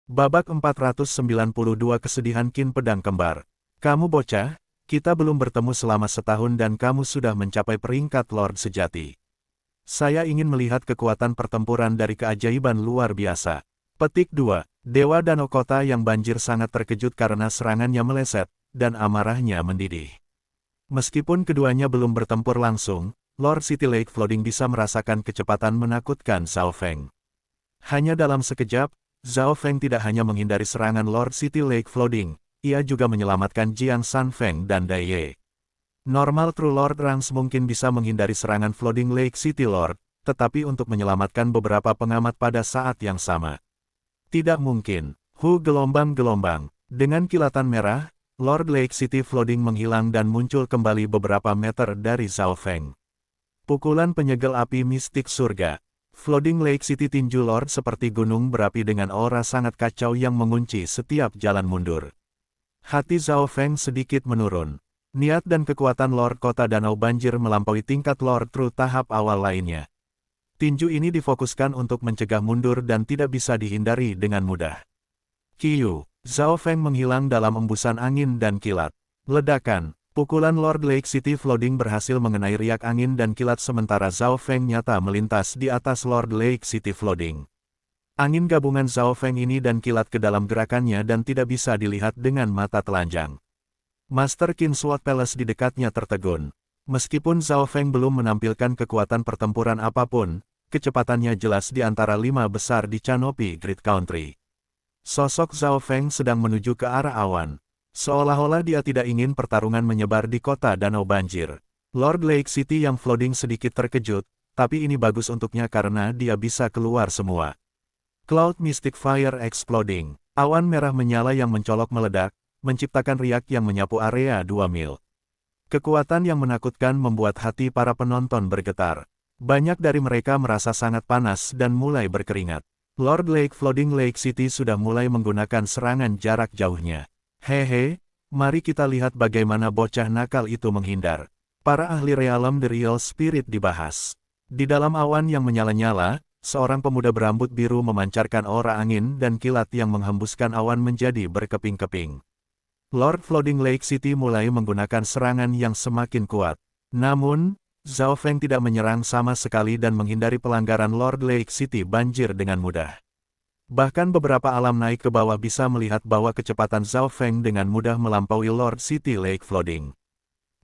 Babak 492 kesedihan Qin Pedang Kembar. Kamu bocah, kita belum bertemu selama setahun dan kamu sudah mencapai peringkat Lord sejati. Saya ingin melihat kekuatan pertempuran dari keajaiban luar biasa. Petik 2. Dewa Danau Kota yang banjir sangat terkejut karena serangannya meleset, dan amarahnya mendidih. Meskipun keduanya belum bertempur langsung, Lord City Lake Flooding bisa merasakan kecepatan menakutkan Zhao Feng. Hanya dalam sekejap, Zhao Feng tidak hanya menghindari serangan Lord City Lake Flooding, ia juga menyelamatkan Jiang Sanfeng dan Dai Ye. Normal True Lord Ranks mungkin bisa menghindari serangan Flooding Lake City Lord, tetapi untuk menyelamatkan beberapa pengamat pada saat yang sama. Tidak mungkin. Gelombang-gelombang. Dengan kilatan merah, Lord Lake City Flooding menghilang dan muncul kembali beberapa meter dari Zhao Feng. Pukulan penyegel api mistik surga. Flooding Lake City tinju Lord seperti gunung berapi dengan aura sangat kacau yang mengunci setiap jalan mundur. Hati Zhao Feng sedikit menurun. Niat dan kekuatan Lord Kota Danau Banjir melampaui tingkat Lord True tahap awal lainnya. Tinju ini difokuskan untuk mencegah mundur dan tidak bisa dihindari dengan mudah. Kiyu, Zhao Feng menghilang dalam embusan angin dan kilat. Ledakan. Pukulan Lord Lake City Flooding berhasil mengenai riak angin dan kilat sementara Zhao Feng nyata melintas di atas Lord Lake City Flooding. Angin gabungan Zhao Feng ini dan kilat ke dalam gerakannya dan tidak bisa dilihat dengan mata telanjang. Master Qin Sword Palace di dekatnya tertegun. Meskipun Zhao Feng belum menampilkan kekuatan pertempuran apapun, kecepatannya jelas di antara 5 besar di Canopy Great Country. Sosok Zhao Feng sedang menuju ke arah awan. Seolah-olah dia tidak ingin pertarungan menyebar di kota Danau Banjir. Lord Lake City yang flooding sedikit terkejut, tapi ini bagus untuknya karena dia bisa keluar semua. Cloud Mystic Fire Exploding. Awan merah menyala yang mencolok meledak, menciptakan riak yang menyapu area 2 mil. Kekuatan yang menakutkan membuat hati para penonton bergetar. Banyak dari mereka merasa sangat panas dan mulai berkeringat. Lord Lake Flooding Lake City sudah mulai menggunakan serangan jarak jauhnya. Hehe, mari kita lihat bagaimana bocah nakal itu menghindar. Para ahli realem The Real Spirit dibahas. Di dalam awan yang menyala-nyala, seorang pemuda berambut biru memancarkan aura angin dan kilat yang menghembuskan awan menjadi berkeping-keping. Lord Flooding Lake City mulai menggunakan serangan yang semakin kuat. Namun, Zhao Feng tidak menyerang sama sekali dan menghindari pelanggaran Lord Lake City Banjir dengan mudah. Bahkan beberapa alam naik ke bawah bisa melihat bahwa kecepatan Zhao Feng dengan mudah melampaui Lord City Lake Flooding.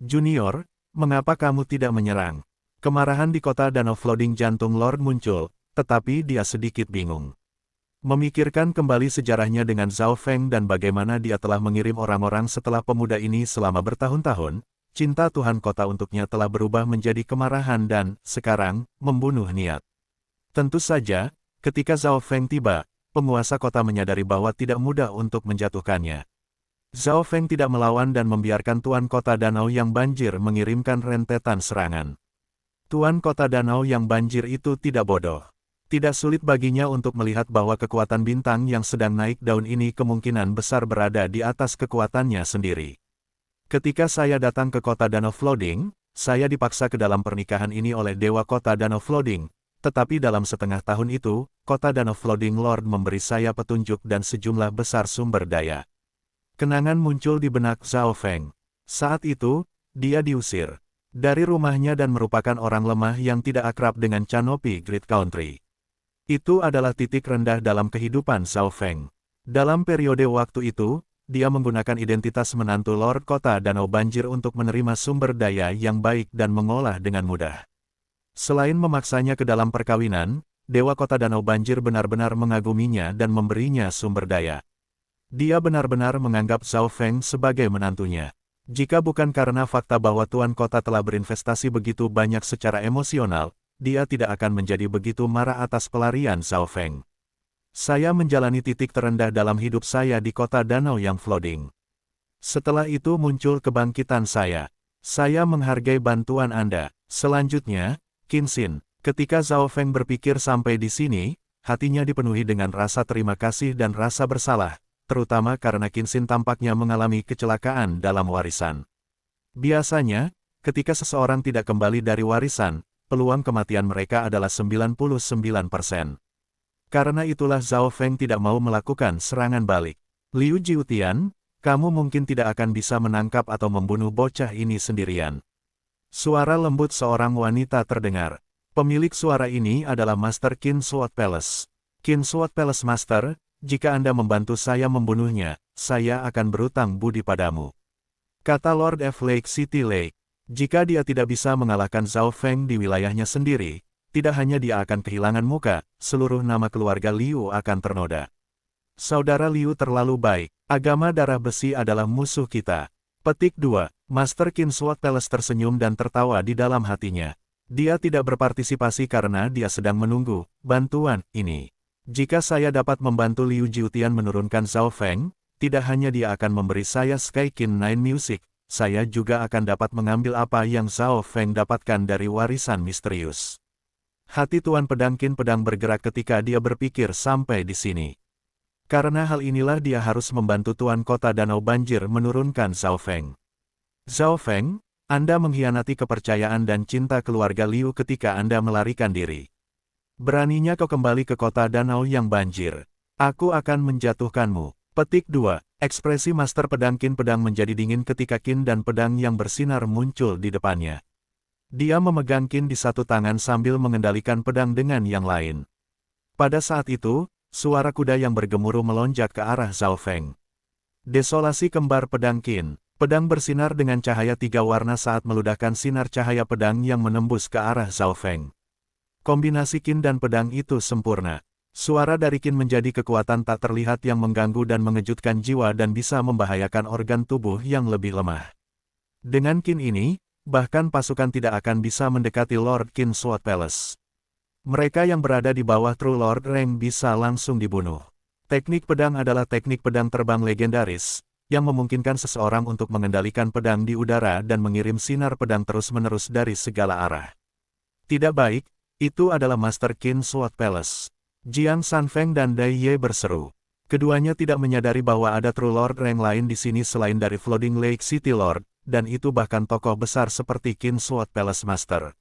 Junior, mengapa kamu tidak menyerang? Kemarahan di kota Danau Flooding jantung Lord muncul, tetapi dia sedikit bingung. Memikirkan kembali sejarahnya dengan Zhao Feng dan bagaimana dia telah mengirim orang-orang setelah pemuda ini selama bertahun-tahun, cinta Tuhan kota untuknya telah berubah menjadi kemarahan dan, sekarang, membunuh niat. Tentu saja, ketika Zhao Feng tiba, penguasa kota menyadari bahwa tidak mudah untuk menjatuhkannya. Zhao Feng tidak melawan dan membiarkan Tuan Kota Danau yang banjir mengirimkan rentetan serangan. Tuan Kota Danau yang banjir itu tidak bodoh. Tidak sulit baginya untuk melihat bahwa kekuatan bintang yang sedang naik daun ini kemungkinan besar berada di atas kekuatannya sendiri. Ketika saya datang ke Kota Danau Flooding, saya dipaksa ke dalam pernikahan ini oleh Dewa Kota Danau Flooding. Tetapi dalam setengah tahun itu, Kota Danau Flooding Lord memberi saya petunjuk dan sejumlah besar sumber daya. Kenangan muncul di benak Zhao Feng. Saat itu, dia diusir dari rumahnya dan merupakan orang lemah yang tidak akrab dengan Canopy Great Country. Itu adalah titik rendah dalam kehidupan Zhao Feng. Dalam periode waktu itu, dia menggunakan identitas menantu Lord Kota Danau Banjir untuk menerima sumber daya yang baik dan mengolah dengan mudah. Selain memaksanya ke dalam perkawinan, Dewa Kota Danau Banjir benar-benar mengaguminya dan memberinya sumber daya. Dia benar-benar menganggap Zhao Feng sebagai menantunya. Jika bukan karena fakta bahwa Tuan Kota telah berinvestasi begitu banyak secara emosional, dia tidak akan menjadi begitu marah atas pelarian Zhao Feng. Saya menjalani titik terendah dalam hidup saya di Kota Danau yang flooding. Setelah itu muncul kebangkitan saya. Saya menghargai bantuan Anda. Selanjutnya, Qin Xin, ketika Zhao Feng berpikir sampai di sini, hatinya dipenuhi dengan rasa terima kasih dan rasa bersalah, terutama karena Qin Xin tampaknya mengalami kecelakaan dalam warisan. Biasanya, ketika seseorang tidak kembali dari warisan, peluang kematian mereka adalah 99%. Karena itulah Zhao Feng tidak mau melakukan serangan balik. Liu Jiutian, kamu mungkin tidak akan bisa menangkap atau membunuh bocah ini sendirian. Suara lembut seorang wanita terdengar. Pemilik suara ini adalah Master Qin Sword Palace. Qin Sword Palace Master, jika Anda membantu saya membunuhnya, saya akan berutang budi padamu. Kata Lord F. Lake City Lake. Jika dia tidak bisa mengalahkan Zhao Feng di wilayahnya sendiri, tidak hanya dia akan kehilangan muka, seluruh nama keluarga Liu akan ternoda. Saudara Liu terlalu baik, agama darah besi adalah musuh kita. Petik 2, Master Qin Sword Palace tersenyum dan tertawa di dalam hatinya. Dia tidak berpartisipasi karena dia sedang menunggu bantuan ini. Jika saya dapat membantu Liu Jiutian menurunkan Zhao Feng, tidak hanya dia akan memberi saya Sky Qin 9 Music, saya juga akan dapat mengambil apa yang Zhao Feng dapatkan dari warisan misterius. Hati Tuan Pedang Qin Pedang bergerak ketika dia berpikir sampai di sini. Karena hal inilah dia harus membantu Tuan Kota Danau Banjir menurunkan Zhao Feng. Zhao Feng, Anda mengkhianati kepercayaan dan cinta keluarga Liu ketika Anda melarikan diri. Beraninya kau kembali ke Kota Danau yang banjir. Aku akan menjatuhkanmu. Petik 2, ekspresi Master Pedang Qin Pedang menjadi dingin ketika Qin dan pedang yang bersinar muncul di depannya. Dia memegang Qin di satu tangan sambil mengendalikan pedang dengan yang lain. Pada saat itu, suara kuda yang bergemuruh melonjak ke arah Zhao Feng. Desolasi kembar pedang Qin. Pedang bersinar dengan cahaya 3 warna saat meludahkan sinar cahaya pedang yang menembus ke arah Zhao Feng. Kombinasi Qin dan pedang itu sempurna. Suara dari Qin menjadi kekuatan tak terlihat yang mengganggu dan mengejutkan jiwa dan bisa membahayakan organ tubuh yang lebih lemah. Dengan Qin ini, bahkan pasukan tidak akan bisa mendekati Lord Qin Sword Palace. Mereka yang berada di bawah True Lord Rank bisa langsung dibunuh. Teknik pedang adalah teknik pedang terbang legendaris, yang memungkinkan seseorang untuk mengendalikan pedang di udara dan mengirim sinar pedang terus-menerus dari segala arah. Tidak baik, itu adalah Master Qin Sword Palace. Jiang Sanfeng dan Dai Ye berseru. Keduanya tidak menyadari bahwa ada True Lord Rank lain di sini selain dari Flooding Lake City Lord, dan itu bahkan tokoh besar seperti Qin Sword Palace Master.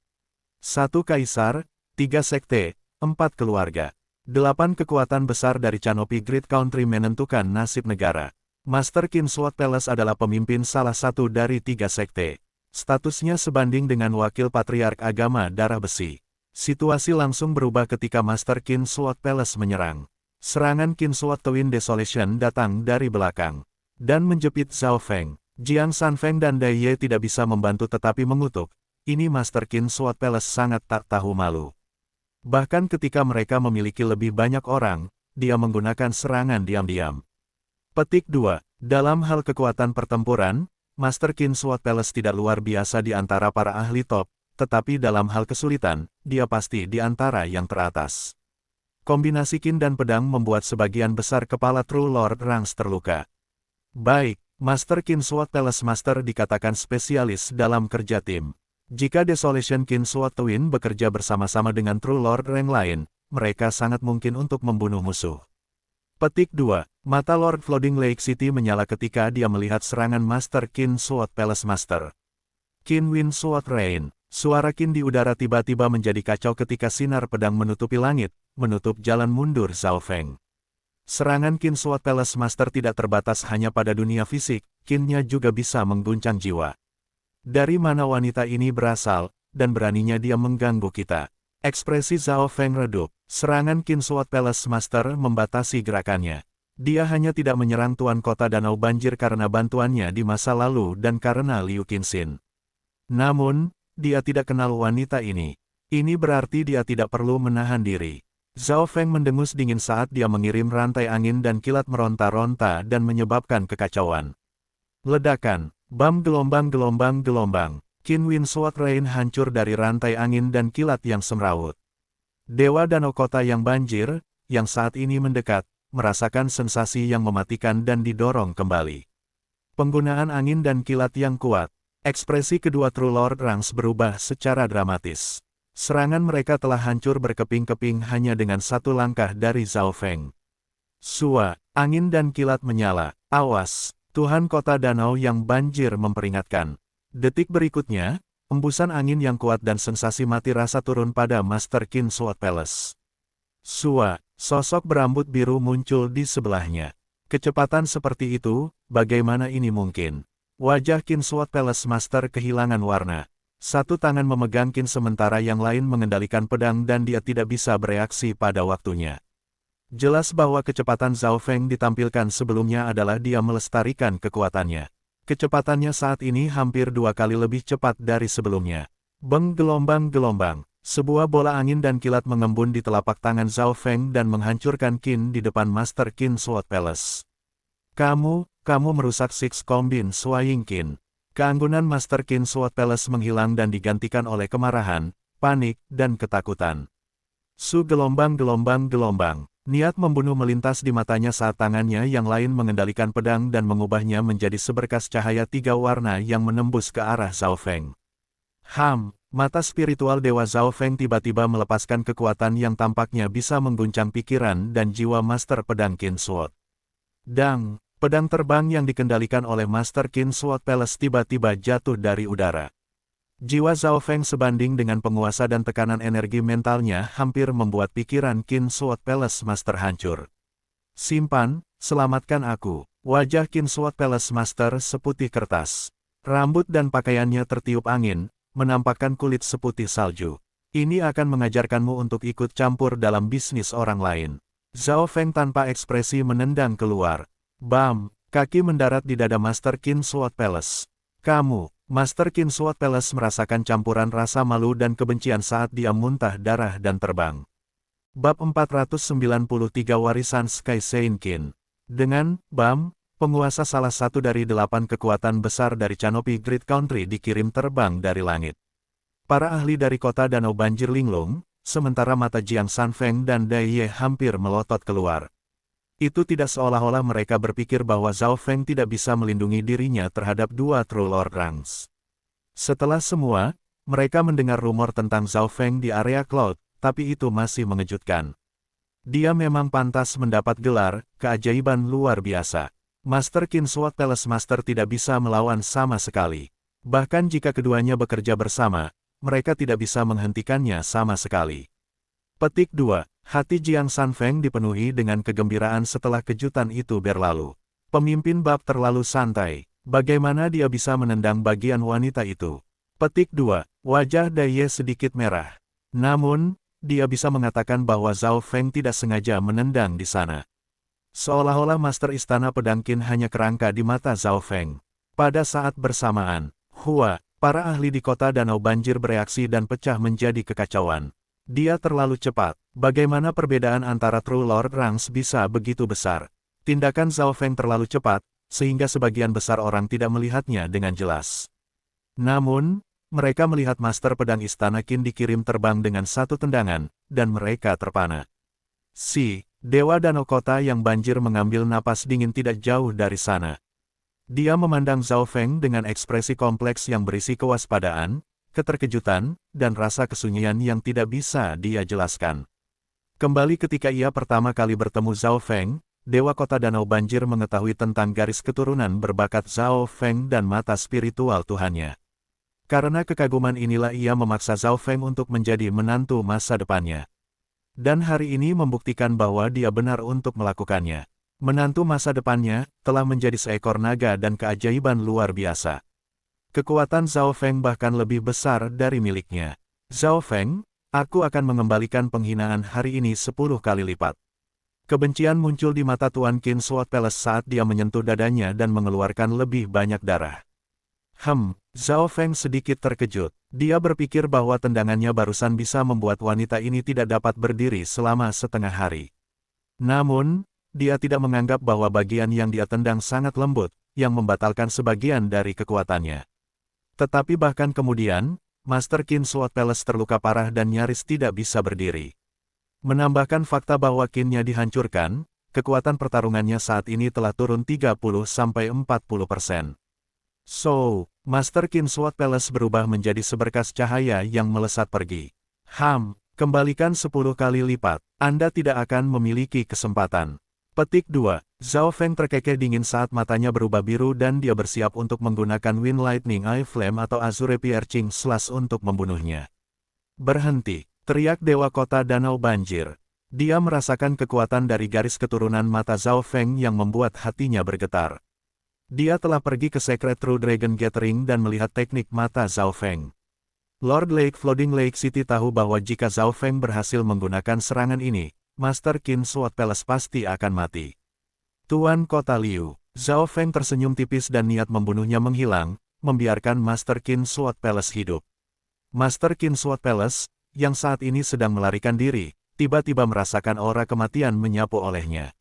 1 Kaisar, 3 Sekte, 4 Keluarga. 8 kekuatan besar dari Canopy Great Country menentukan nasib negara. Master Qin Sword Palace adalah pemimpin salah satu dari 3 sekte. Statusnya sebanding dengan wakil patriark agama darah besi. Situasi langsung berubah ketika Master Qin Sword Palace menyerang. Serangan Qin Sword Twin Desolation datang dari belakang dan menjepit Zhao Feng. Jiang Sanfeng dan Dai Ye tidak bisa membantu tetapi mengutuk. Ini Master Qin Sword Palace sangat tak tahu malu. Bahkan ketika mereka memiliki lebih banyak orang, dia menggunakan serangan diam-diam. Petik 2. Dalam hal kekuatan pertempuran, Master Qin Sword Palace tidak luar biasa di antara para ahli top, tetapi dalam hal kesulitan, dia pasti di antara yang teratas. Kombinasi Qin dan pedang membuat sebagian besar kepala True Lord Ranks terluka. Baik. Master Qin Sword Palace Master dikatakan spesialis dalam kerja tim. Jika Desolation Qin Sword Twin bekerja bersama-sama dengan True Lord Rank lain, mereka sangat mungkin untuk membunuh musuh. Petik 2. Mata Lord Flooding Lake City menyala ketika dia melihat serangan Master Qin Sword Palace Master. Qin Wind Sword Rain. Suara Qin di udara tiba-tiba menjadi kacau ketika sinar pedang menutupi langit, menutup jalan mundur Zhao Feng. Serangan Qin Sword Palace Master tidak terbatas hanya pada dunia fisik, Qin-nya juga bisa mengguncang jiwa. Dari mana wanita ini berasal, dan beraninya dia mengganggu kita? Ekspresi Zhao Feng redup. Serangan Qin Sword Palace Master membatasi gerakannya. Dia hanya tidak menyerang Tuan Kota Danau Banjir karena bantuannya di masa lalu dan karena Liu Qinxin. Namun, dia tidak kenal wanita ini. Ini berarti dia tidak perlu menahan diri. Zhao Feng mendengus dingin saat dia mengirim rantai angin dan kilat meronta-ronta dan menyebabkan kekacauan. Ledakan, bam gelombang-gelombang-gelombang. Qin Wind Sword Rain hancur dari rantai angin dan kilat yang semrawut. Dewa Danau Kota yang banjir, yang saat ini mendekat, merasakan sensasi yang mematikan dan didorong kembali. Penggunaan angin dan kilat yang kuat. Ekspresi kedua True Lord Ranks berubah secara dramatis. Serangan mereka telah hancur berkeping-keping hanya dengan satu langkah dari Zhao Feng. Sua, angin dan kilat menyala. Awas, Tuhan Kota Danau yang banjir memperingatkan. Detik berikutnya, embusan angin yang kuat dan sensasi mati rasa turun pada Master Qin Sword Palace. Sua, Sosok berambut biru muncul di sebelahnya. Kecepatan seperti itu, bagaimana ini mungkin? Wajah Qin Sword Palace Master kehilangan warna. Satu tangan memegang Qin sementara yang lain mengendalikan pedang dan dia tidak bisa bereaksi pada waktunya. Jelas bahwa kecepatan Zhao Feng ditampilkan sebelumnya adalah dia melestarikan kekuatannya. Kecepatannya saat ini hampir 2 kali lebih cepat dari sebelumnya. Beng gelombang-gelombang. Sebuah bola angin dan kilat mengembun di telapak tangan Zhao Feng dan menghancurkan Qin di depan Master Qin Sword Palace. Kamu merusak Six Combine Swaying Qin. Keanggunan Master Qin Sword Palace menghilang dan digantikan oleh kemarahan, panik, dan ketakutan. Su gelombang-gelombang-gelombang. Niat membunuh melintas di matanya saat tangannya yang lain mengendalikan pedang dan mengubahnya menjadi seberkas cahaya 3 warna yang menembus ke arah Zhao Feng. Mata spiritual Dewa Zhao Feng tiba-tiba melepaskan kekuatan yang tampaknya bisa mengguncang pikiran dan jiwa Master Pedang Qin Sword. Dang, pedang terbang yang dikendalikan oleh Master Qin Sword Palace tiba-tiba jatuh dari udara. Jiwa Zhao Feng sebanding dengan penguasa dan tekanan energi mentalnya hampir membuat pikiran Qin Sword Palace Master hancur. Simpan, selamatkan aku. Wajah Qin Sword Palace Master seputih kertas. Rambut dan pakaiannya tertiup angin, menampakkan kulit seputih salju. Ini akan mengajarkanmu untuk ikut campur dalam bisnis orang lain. Zhao Feng tanpa ekspresi menendang keluar. Bam! Kaki mendarat di dada Master Qin Sword Palace. Master Qin Sword Palace merasakan campuran rasa malu dan kebencian saat dia muntah darah dan terbang. Bab 493 Warisan Sky Sein Qin. Dengan, Bam! Penguasa salah satu dari 8 kekuatan besar dari Canopy Great Country dikirim terbang dari langit. Para ahli dari kota Danau Banjir linglung, sementara mata Jiang Sanfeng dan Dai Ye hampir melotot keluar. Itu tidak seolah-olah mereka berpikir bahwa Zhao Feng tidak bisa melindungi dirinya terhadap 2 True Lord Rangs. Setelah semua, mereka mendengar rumor tentang Zhao Feng di area Cloud, tapi itu masih mengejutkan. Dia memang pantas mendapat gelar keajaiban luar biasa. Master Qin Sword Palace Master tidak bisa melawan sama sekali. Bahkan jika keduanya bekerja bersama, mereka tidak bisa menghentikannya sama sekali. Petik 2. Hati Jiang Sanfeng dipenuhi dengan kegembiraan setelah kejutan itu berlalu. Pemimpin bab terlalu santai. Bagaimana dia bisa menendang bagian wanita itu? Petik 2. Wajah Dai Ye sedikit merah. Namun, dia bisa mengatakan bahwa Zhao Feng tidak sengaja menendang di sana. Seolah-olah Master Istana Pedang Qin hanya kerangka di mata Zhao Feng. Pada saat bersamaan, para ahli di kota Danau Banjir bereaksi dan pecah menjadi kekacauan. Dia terlalu cepat. Bagaimana perbedaan antara True Lord Rangs bisa begitu besar? Tindakan Zhao Feng terlalu cepat, sehingga sebagian besar orang tidak melihatnya dengan jelas. Namun, mereka melihat Master Pedang Istana Qin dikirim terbang dengan satu tendangan, dan mereka terpana. Dewa Danau Kota yang banjir mengambil napas dingin tidak jauh dari sana. Dia memandang Zhao Feng dengan ekspresi kompleks yang berisi kewaspadaan, keterkejutan, dan rasa kesunyian yang tidak bisa dia jelaskan. Kembali ketika ia pertama kali bertemu Zhao Feng, Dewa Kota Danau Banjir mengetahui tentang garis keturunan berbakat Zhao Feng dan mata spiritual Tuhannya. Karena kekaguman inilah ia memaksa Zhao Feng untuk menjadi menantu masa depannya. Dan hari ini membuktikan bahwa dia benar untuk melakukannya. Menantu masa depannya telah menjadi seekor naga dan keajaiban luar biasa. Kekuatan Zhao Feng bahkan lebih besar dari miliknya. Zhao Feng, aku akan mengembalikan penghinaan hari ini 10 kali lipat. Kebencian muncul di mata Tuan Qin Sword Palace saat dia menyentuh dadanya dan mengeluarkan lebih banyak darah. Zhao Feng sedikit terkejut. Dia berpikir bahwa tendangannya barusan bisa membuat wanita ini tidak dapat berdiri selama setengah hari. Namun, dia tidak menganggap bahwa bagian yang dia tendang sangat lembut, yang membatalkan sebagian dari kekuatannya. Tetapi bahkan kemudian, Master Qin Sword Palace terluka parah dan nyaris tidak bisa berdiri. Menambahkan fakta bahwa Qinnya dihancurkan, kekuatan pertarungannya saat ini telah turun 30–40%. Master Qin Sword Palace berubah menjadi seberkas cahaya yang melesat pergi. Kembalikan 10 kali lipat. Anda tidak akan memiliki kesempatan. Petik 2. Zhao Feng terkekeh dingin saat matanya berubah biru dan dia bersiap untuk menggunakan Wind Lightning Eye Flame atau Azure Piercing Slash untuk membunuhnya. Berhenti, teriak Dewa Kota Danau Banjir. Dia merasakan kekuatan dari garis keturunan mata Zhao Feng yang membuat hatinya bergetar. Dia telah pergi ke Sacred True Dragon Gathering dan melihat teknik mata Zhao Feng. Lord Lake Flooding Lake City tahu bahwa jika Zhao Feng berhasil menggunakan serangan ini, Master Qin Sword Palace pasti akan mati. Tuan Kota Liu, Zhao Feng tersenyum tipis dan niat membunuhnya menghilang, membiarkan Master Qin Sword Palace hidup. Master Qin Sword Palace, yang saat ini sedang melarikan diri, tiba-tiba merasakan aura kematian menyapu olehnya.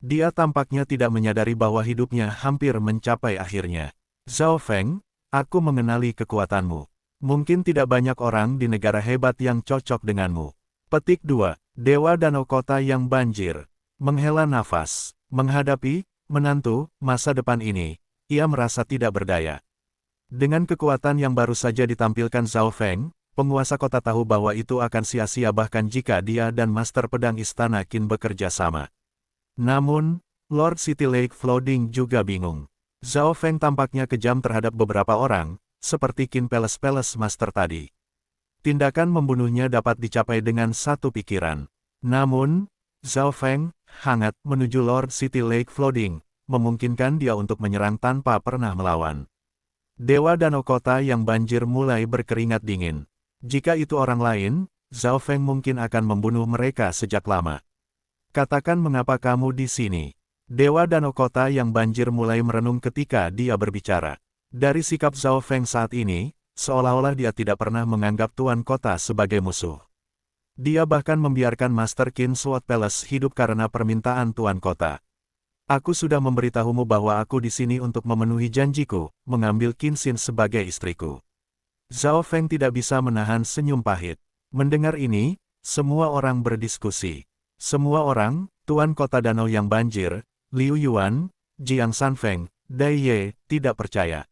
Dia tampaknya tidak menyadari bahwa hidupnya hampir mencapai akhirnya. Zhao Feng, aku mengenali kekuatanmu. Mungkin tidak banyak orang di negara hebat yang cocok denganmu. Petik 2. Dewa Danau Kota yang banjir. Menghela nafas. Menghadapi, menantu, masa depan ini, ia merasa tidak berdaya. Dengan kekuatan yang baru saja ditampilkan Zhao Feng, penguasa kota tahu bahwa itu akan sia-sia bahkan jika dia dan Master Pedang Istana Qin bekerja sama. Namun, Lord City Lake Flooding juga bingung. Zhao Feng tampaknya kejam terhadap beberapa orang, seperti Qin Palace Master tadi. Tindakan membunuhnya dapat dicapai dengan satu pikiran. Namun, Zhao Feng, hangat menuju Lord City Lake Flooding, memungkinkan dia untuk menyerang tanpa pernah melawan. Dewa Danau Kota yang banjir mulai berkeringat dingin. Jika itu orang lain, Zhao Feng mungkin akan membunuh mereka sejak lama. Katakan mengapa kamu di sini. Dewa Danau Kota yang banjir mulai merenung ketika dia berbicara. Dari sikap Zhao Feng saat ini, seolah-olah dia tidak pernah menganggap Tuan Kota sebagai musuh. Dia bahkan membiarkan Master Qin Sword Palace hidup karena permintaan Tuan Kota. Aku sudah memberitahumu bahwa aku di sini untuk memenuhi janjiku, mengambil Qin Xin sebagai istriku. Zhao Feng tidak bisa menahan senyum pahit. Mendengar ini, semua orang berdiskusi. Semua orang, Tuan Kota Danau yang banjir, Liu Yuan, Jiang Sanfeng, Dai Ye, tidak percaya.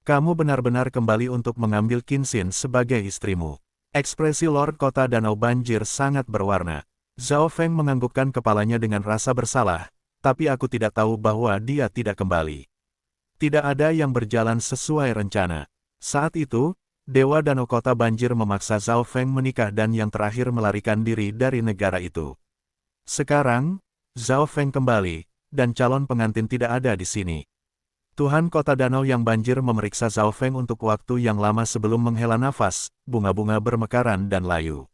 Kamu benar-benar kembali untuk mengambil Qin Xin sebagai istrimu. Ekspresi Lord Kota Danau Banjir sangat berwarna. Zhao Feng menganggukkan kepalanya dengan rasa bersalah, tapi aku tidak tahu bahwa dia tidak kembali. Tidak ada yang berjalan sesuai rencana. Saat itu, Dewa Danau Kota Banjir memaksa Zhao Feng menikah dan yang terakhir melarikan diri dari negara itu. Sekarang, Zhao Feng kembali, dan calon pengantin tidak ada di sini. Tuhan Kota Danau yang banjir memeriksa Zhao Feng untuk waktu yang lama sebelum menghela nafas, bunga-bunga bermekaran dan layu.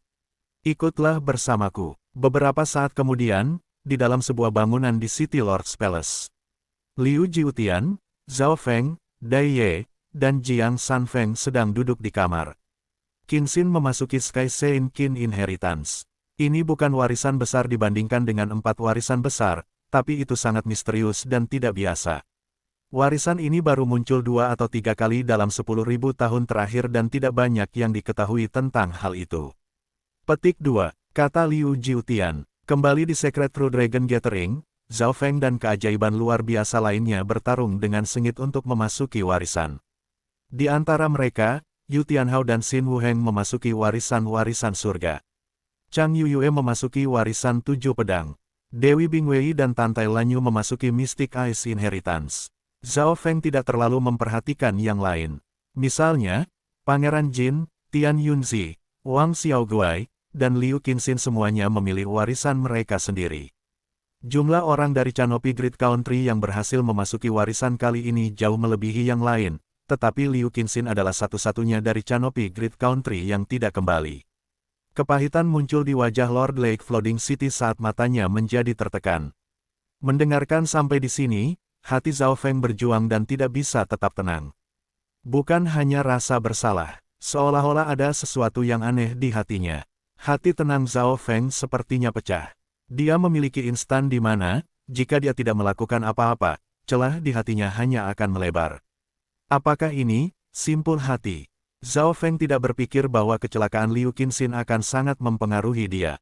Ikutlah bersamaku. Beberapa saat kemudian, di dalam sebuah bangunan di City Lord's Palace. Liu Jiutian, Zhao Feng, Dai Ye, dan Jiang Sanfeng sedang duduk di kamar. Qin Xin memasuki Sky Saint Qin Inheritance. Ini bukan warisan besar dibandingkan dengan 4 warisan besar, tapi itu sangat misterius dan tidak biasa. Warisan ini baru muncul 2 atau 3 kali dalam 10.000 tahun terakhir dan tidak banyak yang diketahui tentang hal itu. Petik 2. Kata Liu Jiutian. Kembali di Sacred True Dragon Gathering, Zhao Feng dan keajaiban luar biasa lainnya bertarung dengan sengit untuk memasuki warisan. Di antara mereka, Yu Tianhao dan Xin Wuheng memasuki warisan-warisan surga. Chang Yuyue memasuki warisan 7 pedang. Dewi Bingwei dan Tantai Lanyu memasuki Mystic Ice Inheritance. Zhao Feng tidak terlalu memperhatikan yang lain. Misalnya, Pangeran Jin, Tian Yunzi, Wang Xiaoguai, dan Liu Qinxin semuanya memilih warisan mereka sendiri. Jumlah orang dari Canopy Great Country yang berhasil memasuki warisan kali ini jauh melebihi yang lain, tetapi Liu Qinxin adalah satu-satunya dari Canopy Great Country yang tidak kembali. Kepahitan muncul di wajah Lord Lake Flooding City saat matanya menjadi tertekan. Mendengarkan sampai di sini, hati Zhao Feng berjuang dan tidak bisa tetap tenang. Bukan hanya rasa bersalah, seolah-olah ada sesuatu yang aneh di hatinya. Hati tenang Zhao Feng sepertinya pecah. Dia memiliki instan di mana, jika dia tidak melakukan apa-apa, celah di hatinya hanya akan melebar. Apakah ini, simpul hati? Zhao Feng tidak berpikir bahwa kecelakaan Liu Qinxin akan sangat mempengaruhi dia.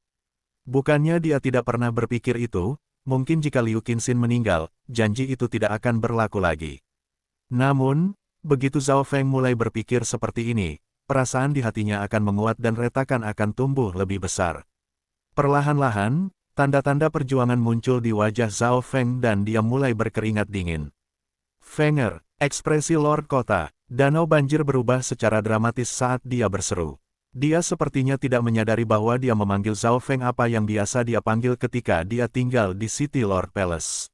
Bukannya dia tidak pernah berpikir itu, mungkin jika Liu Qinxin meninggal, janji itu tidak akan berlaku lagi. Namun, begitu Zhao Feng mulai berpikir seperti ini, perasaan di hatinya akan menguat dan retakan akan tumbuh lebih besar. Perlahan-lahan, tanda-tanda perjuangan muncul di wajah Zhao Feng dan dia mulai berkeringat dingin. Fenger, ekspresi Lord Kota, Danau Banjir berubah secara dramatis saat dia berseru. Dia sepertinya tidak menyadari bahwa dia memanggil Zhao Feng apa yang biasa dia panggil ketika dia tinggal di City Lord Palace.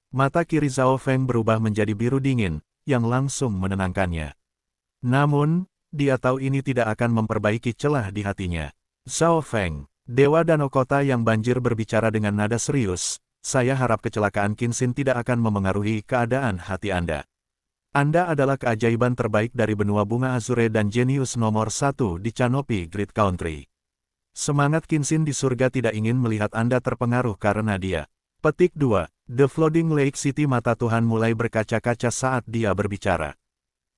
Mata kiri Zhao Feng berubah menjadi biru dingin, yang langsung menenangkannya. Namun, dia tahu ini tidak akan memperbaiki celah di hatinya. Zhao Feng, Dewa Danau Kota yang banjir berbicara dengan nada serius, saya harap kecelakaan Qinxin tidak akan memengaruhi keadaan hati Anda. Anda adalah keajaiban terbaik dari benua bunga Azure dan jenius nomor 1 di Canopy Great Country. Semangat Qinxin di surga tidak ingin melihat Anda terpengaruh karena dia. Petik 2. The Flooding Lake City. Mata Tuhan mulai berkaca-kaca saat dia berbicara.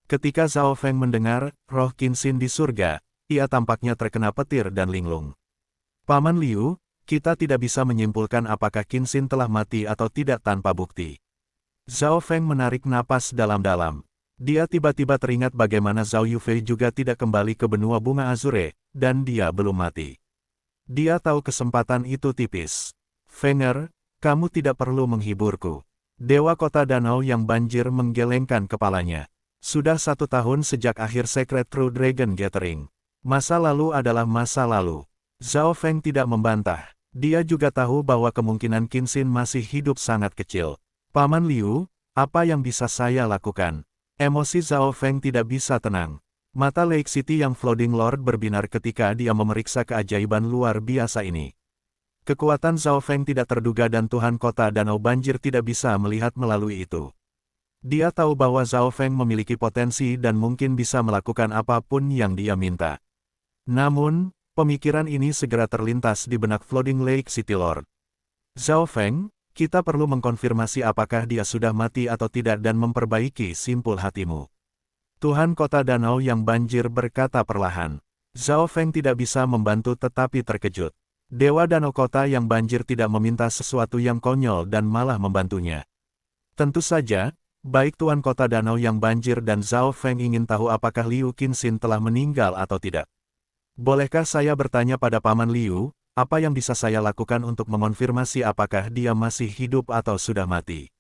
Ketika Zhao Feng mendengar roh Qinxin di surga, ia tampaknya terkena petir dan linglung. Paman Liu, kita tidak bisa menyimpulkan apakah Qinxin telah mati atau tidak tanpa bukti. Zhao Feng menarik napas dalam-dalam. Dia tiba-tiba teringat bagaimana Zhao Yufei juga tidak kembali ke benua bunga Azure, dan dia belum mati. Dia tahu kesempatan itu tipis. Fenger, kamu tidak perlu menghiburku. Dewa Kota Danau yang banjir menggelengkan kepalanya. Sudah 1 tahun sejak akhir Secret True Dragon Gathering. Masa lalu adalah masa lalu. Zhao Feng tidak membantah. Dia juga tahu bahwa kemungkinan Qinxin masih hidup sangat kecil. Paman Liu, apa yang bisa saya lakukan? Emosi Zhao Feng tidak bisa tenang. Mata Lake City yang Flooding Lord berbinar ketika dia memeriksa keajaiban luar biasa ini. Kekuatan Zhao Feng tidak terduga dan Tuhan Kota Danau Banjir tidak bisa melihat melalui itu. Dia tahu bahwa Zhao Feng memiliki potensi dan mungkin bisa melakukan apapun yang dia minta. Namun, pemikiran ini segera terlintas di benak Flooding Lake City Lord. Zhao Feng, kita perlu mengkonfirmasi apakah dia sudah mati atau tidak dan memperbaiki simpul hatimu. Tuhan Kota Danau yang banjir berkata perlahan. Zhao Feng tidak bisa membantu tetapi terkejut. Dewa Danau Kota yang banjir tidak meminta sesuatu yang konyol dan malah membantunya. Tentu saja, baik Tuan Kota Danau yang banjir dan Zhao Feng ingin tahu apakah Liu Qinxin telah meninggal atau tidak. Bolehkah saya bertanya pada Paman Liu, apa yang bisa saya lakukan untuk mengonfirmasi apakah dia masih hidup atau sudah mati?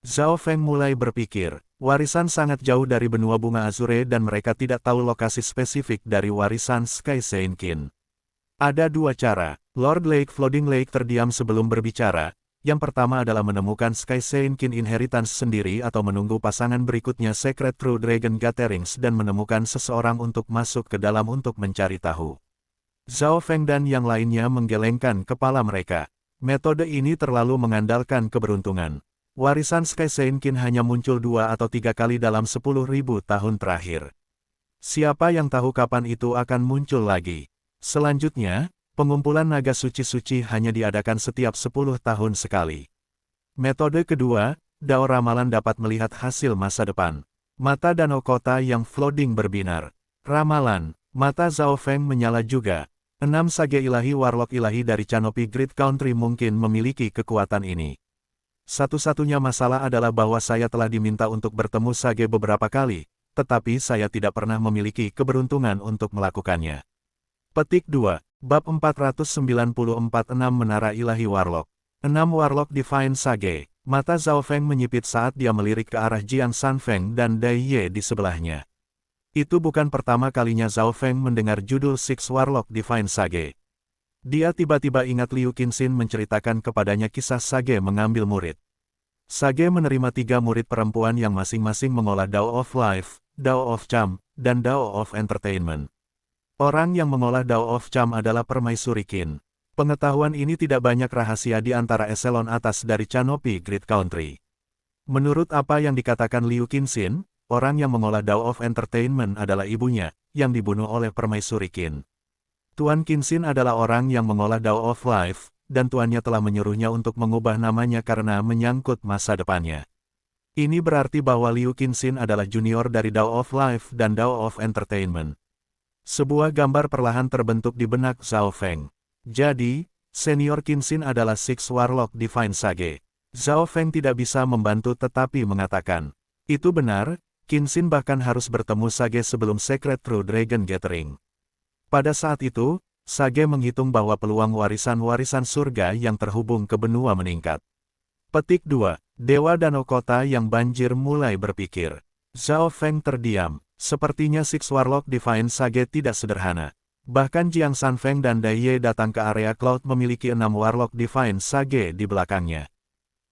Zhao Feng mulai berpikir, warisan sangat jauh dari benua bunga Azure dan mereka tidak tahu lokasi spesifik dari warisan Sky Seinkin. Ada 2 cara. Lord Lake Flooding Lake terdiam sebelum berbicara. Yang pertama adalah menemukan Sky Seinkin Inheritance sendiri atau menunggu pasangan berikutnya Secret True Dragon Gatherings dan menemukan seseorang untuk masuk ke dalam untuk mencari tahu. Zhao Feng dan yang lainnya menggelengkan kepala mereka. Metode ini terlalu mengandalkan keberuntungan. Warisan Sky Seinkin hanya muncul 2 atau 3 kali dalam 10.000 tahun terakhir. Siapa yang tahu kapan itu akan muncul lagi? Selanjutnya, pengumpulan naga suci-suci hanya diadakan setiap 10 tahun sekali. Metode kedua, Dao Ramalan dapat melihat hasil masa depan. Mata Danau Kota yang flooding berbinar. Ramalan, mata Zhao Feng menyala juga. 6 sage ilahi warlock ilahi dari Canopy Great Country mungkin memiliki kekuatan ini. Satu-satunya masalah adalah bahwa saya telah diminta untuk bertemu sage beberapa kali, tetapi saya tidak pernah memiliki keberuntungan untuk melakukannya. Petik 2. Bab 494 6 Menara Ilahi Warlock. 6 Warlock Divine Sage. Mata Zhao Feng menyipit saat dia melirik ke arah Jiang Sanfeng dan Dai Ye di sebelahnya. Itu bukan pertama kalinya Zhao Feng mendengar judul Six Warlock Divine Sage. Dia tiba-tiba ingat Liu Qinxin menceritakan kepadanya kisah Sage mengambil murid. Sage menerima 3 murid perempuan yang masing-masing mengolah Dao of Life, Dao of Charm, dan Dao of Entertainment. Orang yang mengolah Dao of Charm adalah Permaisuri Qin. Pengetahuan ini tidak banyak rahasia di antara eselon atas dari Canopy Great Country. Menurut apa yang dikatakan Liu Qinxin, orang yang mengolah Dao of Entertainment adalah ibunya, yang dibunuh oleh Permaisuri Qin. Tuan Qinxin adalah orang yang mengolah Dao of Life, dan tuannya telah menyuruhnya untuk mengubah namanya karena menyangkut masa depannya. Ini berarti bahwa Liu Qinxin adalah junior dari Dao of Life dan Dao of Entertainment. Sebuah gambar perlahan terbentuk di benak Zhao Feng. Jadi, senior Qinxin adalah Six Warlock Divine Sage. Zhao Feng tidak bisa membantu tetapi mengatakan, itu benar, Qinxin bahkan harus bertemu Sage sebelum Secret True Dragon Gathering. Pada saat itu, Sage menghitung bahwa peluang warisan-warisan surga yang terhubung ke benua meningkat. Petik 2. Dewa Danau Kota yang banjir mulai berpikir. Zhao Feng terdiam. Sepertinya Six Warlock Divine Sage tidak sederhana. Bahkan Jiang Sanfeng dan Dai Ye datang ke area Cloud memiliki 6 Warlock Divine Sage di belakangnya.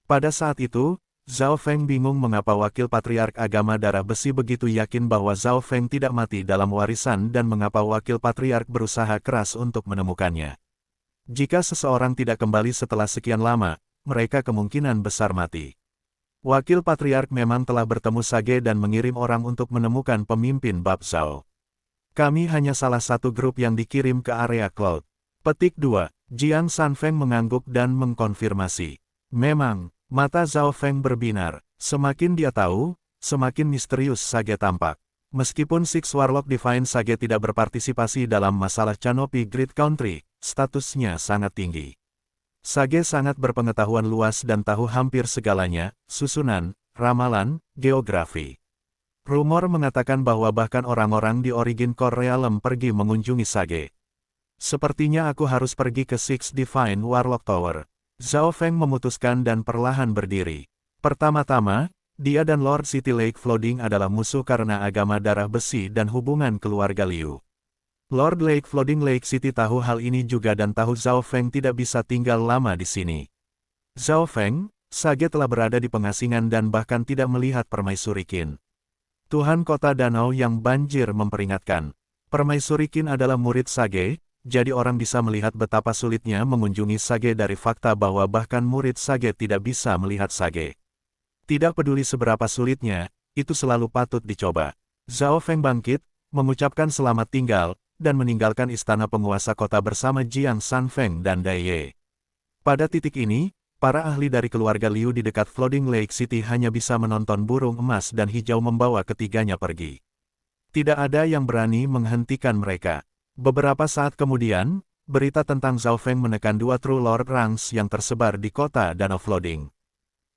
Pada saat itu, Zhao Feng bingung mengapa wakil patriark agama darah besi begitu yakin bahwa Zhao Feng tidak mati dalam warisan dan mengapa wakil patriark berusaha keras untuk menemukannya. Jika seseorang tidak kembali setelah sekian lama, mereka kemungkinan besar mati. Wakil patriark memang telah bertemu Sage dan mengirim orang untuk menemukan pemimpin Bab Zhao. Kami hanya salah satu grup yang dikirim ke area Cloud. Petik 2. Jiang Sanfeng mengangguk dan mengkonfirmasi. Memang, mata Zhao Feng berbinar. Semakin dia tahu, semakin misterius Sage tampak. Meskipun Six Warlock Divine Sage tidak berpartisipasi dalam masalah Canopy Great Country, statusnya sangat tinggi. Sage sangat berpengetahuan luas dan tahu hampir segalanya, susunan, ramalan, geografi. Rumor mengatakan bahwa bahkan orang-orang di Origin Core Realm pergi mengunjungi Sage. Sepertinya aku harus pergi ke Six Divine Warlock Tower. Zhao Feng memutuskan dan perlahan berdiri. Pertama-tama, dia dan Lord City Lake Flooding adalah musuh karena agama darah besi dan hubungan keluarga Liu. Lord Lake Flooding Lake City tahu hal ini juga dan tahu Zhao Feng tidak bisa tinggal lama di sini. Zhao Feng, Sage telah berada di pengasingan dan bahkan tidak melihat Permaisuri Qin. Tuhan Kota Danau yang banjir memperingatkan. Permaisuri Qin adalah murid Sage, jadi orang bisa melihat betapa sulitnya mengunjungi Sage dari fakta bahwa bahkan murid Sage tidak bisa melihat Sage. Tidak peduli seberapa sulitnya, itu selalu patut dicoba. Zhao Feng bangkit, mengucapkan selamat tinggal, dan meninggalkan istana penguasa kota bersama Jiang Sanfeng dan Dai Ye. Pada titik ini, para ahli dari keluarga Liu di dekat Flooding Lake City hanya bisa menonton burung emas dan hijau membawa ketiganya pergi. Tidak ada yang berani menghentikan mereka. Beberapa saat kemudian, berita tentang Zhao Feng menekan 2 True Lord Ranks yang tersebar di kota Danau Flooding.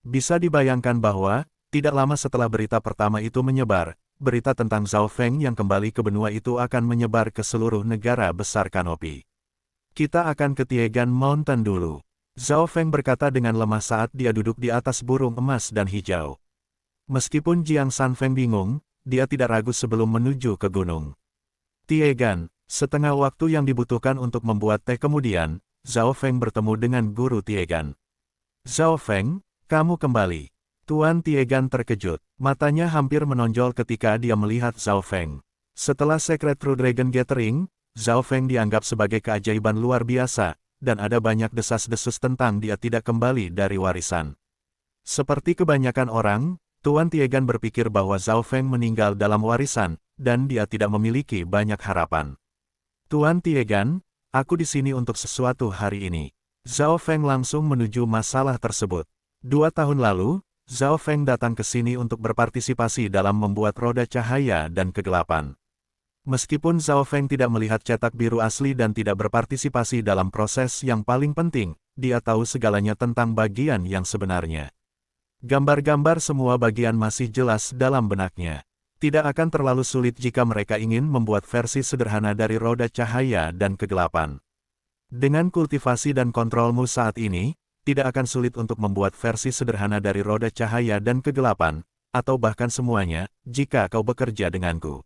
Bisa dibayangkan bahwa, tidak lama setelah berita pertama itu menyebar, berita tentang Zhao Feng yang kembali ke benua itu akan menyebar ke seluruh negara besar Canopy. Kita akan ke Tiegan Mountain dulu. Zhao Feng berkata dengan lemah saat dia duduk di atas burung emas dan hijau. Meskipun Jiang Sanfeng bingung, dia tidak ragu sebelum menuju ke gunung. Tiegan, setengah waktu yang dibutuhkan untuk membuat teh kemudian, Zhao Feng bertemu dengan guru Tiegan. Zhao Feng, kamu kembali. Tuan Tiegan terkejut, matanya hampir menonjol ketika dia melihat Zhao Feng. Setelah Secret True Dragon Gathering, Zhao Feng dianggap sebagai keajaiban luar biasa, dan ada banyak desas-desus tentang dia tidak kembali dari warisan. Seperti kebanyakan orang, Tuan Tiegan berpikir bahwa Zhao Feng meninggal dalam warisan, dan dia tidak memiliki banyak harapan. Tuan Tiegan, aku di sini untuk sesuatu hari ini. Zhao Feng langsung menuju masalah tersebut. 2 tahun lalu, Zhao Feng datang ke sini untuk berpartisipasi dalam membuat roda cahaya dan kegelapan. Meskipun Zhao Feng tidak melihat cetak biru asli dan tidak berpartisipasi dalam proses yang paling penting, dia tahu segalanya tentang bagian yang sebenarnya. Gambar-gambar semua bagian masih jelas dalam benaknya. Tidak akan terlalu sulit jika mereka ingin membuat versi sederhana dari roda cahaya dan kegelapan. Dengan kultivasi dan kontrolmu saat ini, tidak akan sulit untuk membuat versi sederhana dari roda cahaya dan kegelapan, atau bahkan semuanya, jika kau bekerja denganku.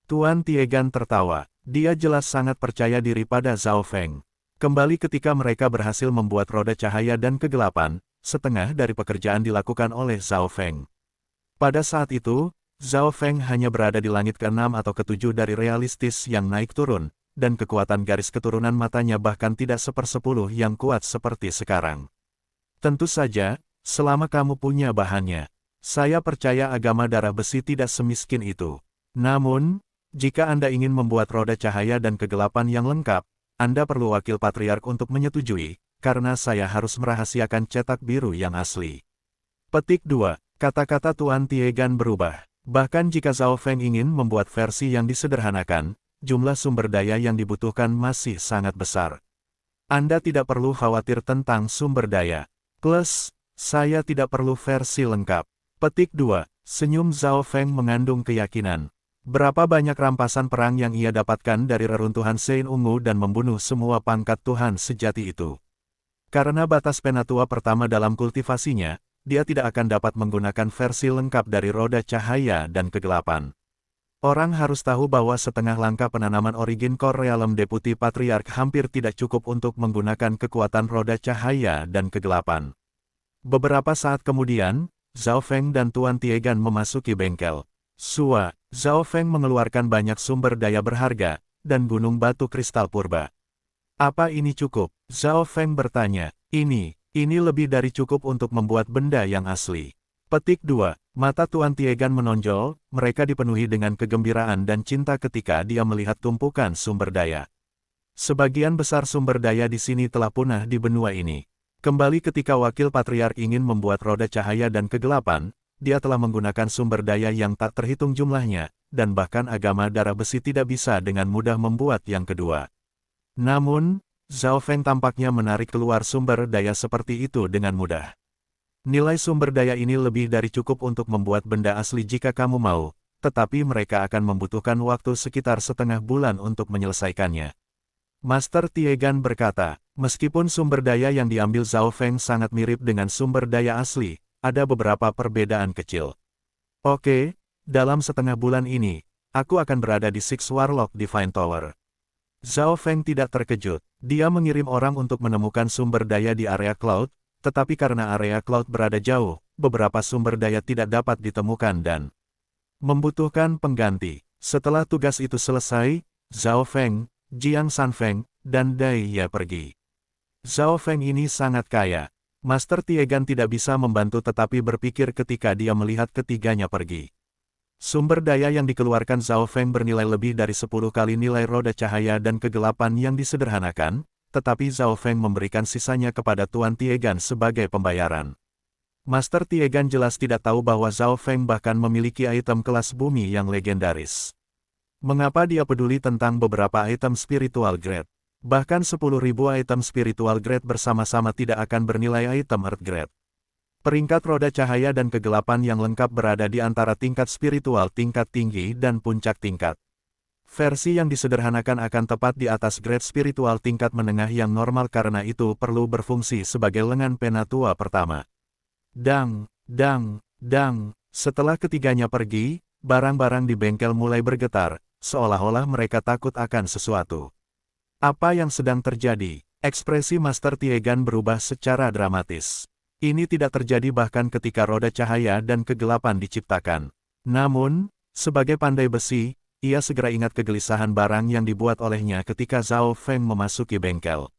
Tuan Tiegan tertawa, dia jelas sangat percaya diri pada Zhao Feng. Kembali ketika mereka berhasil membuat roda cahaya dan kegelapan, setengah dari pekerjaan dilakukan oleh Zhao Feng. Pada saat itu, Zhao Feng hanya berada di langit ke-6 atau ke-7 dari realistis yang naik turun, dan kekuatan garis keturunan matanya bahkan tidak 1/10 yang kuat seperti sekarang. Tentu saja, selama kamu punya bahannya, saya percaya agama darah besi tidak semiskin itu. Namun, jika Anda ingin membuat roda cahaya dan kegelapan yang lengkap, Anda perlu wakil patriark untuk menyetujui, karena saya harus merahasiakan cetak biru yang asli. Petik 2. Kata-kata Tuan Tiegan berubah. Bahkan jika Zhao Feng ingin membuat versi yang disederhanakan, jumlah sumber daya yang dibutuhkan masih sangat besar. Anda tidak perlu khawatir tentang sumber daya. Plus, saya tidak perlu versi lengkap. Petik 2. Senyum Zhao Feng mengandung keyakinan. Berapa banyak rampasan perang yang ia dapatkan dari reruntuhan Sein Ungu dan membunuh semua pangkat Tuhan sejati itu. Karena batas penatua pertama dalam kultivasinya, dia tidak akan dapat menggunakan versi lengkap dari roda cahaya dan kegelapan. Orang harus tahu bahwa setengah langkah penanaman Origin Core Realm Deputy Patriarch hampir tidak cukup untuk menggunakan kekuatan roda cahaya dan kegelapan. Beberapa saat kemudian, Zhao Feng dan Tuan Tiegan memasuki bengkel. Zhao Feng mengeluarkan banyak sumber daya berharga, dan gunung batu kristal purba. Apa ini cukup? Zhao Feng bertanya. Ini lebih dari cukup untuk membuat benda yang asli. Petik 2. Mata Tuan Tiegan menonjol, mereka dipenuhi dengan kegembiraan dan cinta ketika dia melihat tumpukan sumber daya. Sebagian besar sumber daya di sini telah punah di benua ini. Kembali ketika Wakil Patriark ingin membuat roda cahaya dan kegelapan, dia telah menggunakan sumber daya yang tak terhitung jumlahnya, dan bahkan agama darah besi tidak bisa dengan mudah membuat yang kedua. Namun, Zhao Feng tampaknya menarik keluar sumber daya seperti itu dengan mudah. Nilai sumber daya ini lebih dari cukup untuk membuat benda asli jika kamu mau, tetapi mereka akan membutuhkan waktu sekitar setengah bulan untuk menyelesaikannya. Master Tiegan berkata, meskipun sumber daya yang diambil Zhao Feng sangat mirip dengan sumber daya asli, ada beberapa perbedaan kecil. Oke, dalam setengah bulan ini, aku akan berada di Six Warlock Divine Tower. Zhao Feng tidak terkejut. Dia mengirim orang untuk menemukan sumber daya di area cloud, tetapi karena area cloud berada jauh, beberapa sumber daya tidak dapat ditemukan dan membutuhkan pengganti. Setelah tugas itu selesai, Zhao Feng, Jiang Sanfeng, dan Dai Ye pergi. Zhao Feng ini sangat kaya. Master Tiegan tidak bisa membantu tetapi berpikir ketika dia melihat ketiganya pergi. Sumber daya yang dikeluarkan Zhao Feng bernilai lebih dari 10 kali nilai roda cahaya dan kegelapan yang disederhanakan, tetapi Zhao Feng memberikan sisanya kepada Tuan Tiegan sebagai pembayaran. Master Tiegan jelas tidak tahu bahwa Zhao Feng bahkan memiliki item kelas bumi yang legendaris. Mengapa dia peduli tentang beberapa item spiritual grade? Bahkan 10.000 item spiritual grade bersama-sama tidak akan bernilai item earth grade. Peringkat roda cahaya dan kegelapan yang lengkap berada di antara tingkat spiritual tingkat tinggi dan puncak tingkat. Versi yang disederhanakan akan tepat di atas grade spiritual tingkat menengah yang normal karena itu perlu berfungsi sebagai lengan penatua pertama. Dang. Setelah ketiganya pergi, barang-barang di bengkel mulai bergetar, seolah-olah mereka takut akan sesuatu. Apa yang sedang terjadi? Ekspresi Master Tiegan berubah secara dramatis. Ini tidak terjadi bahkan ketika roda cahaya dan kegelapan diciptakan. Namun, sebagai pandai besi, ia segera ingat kegelisahan barang yang dibuat olehnya ketika Zhao Feng memasuki bengkel.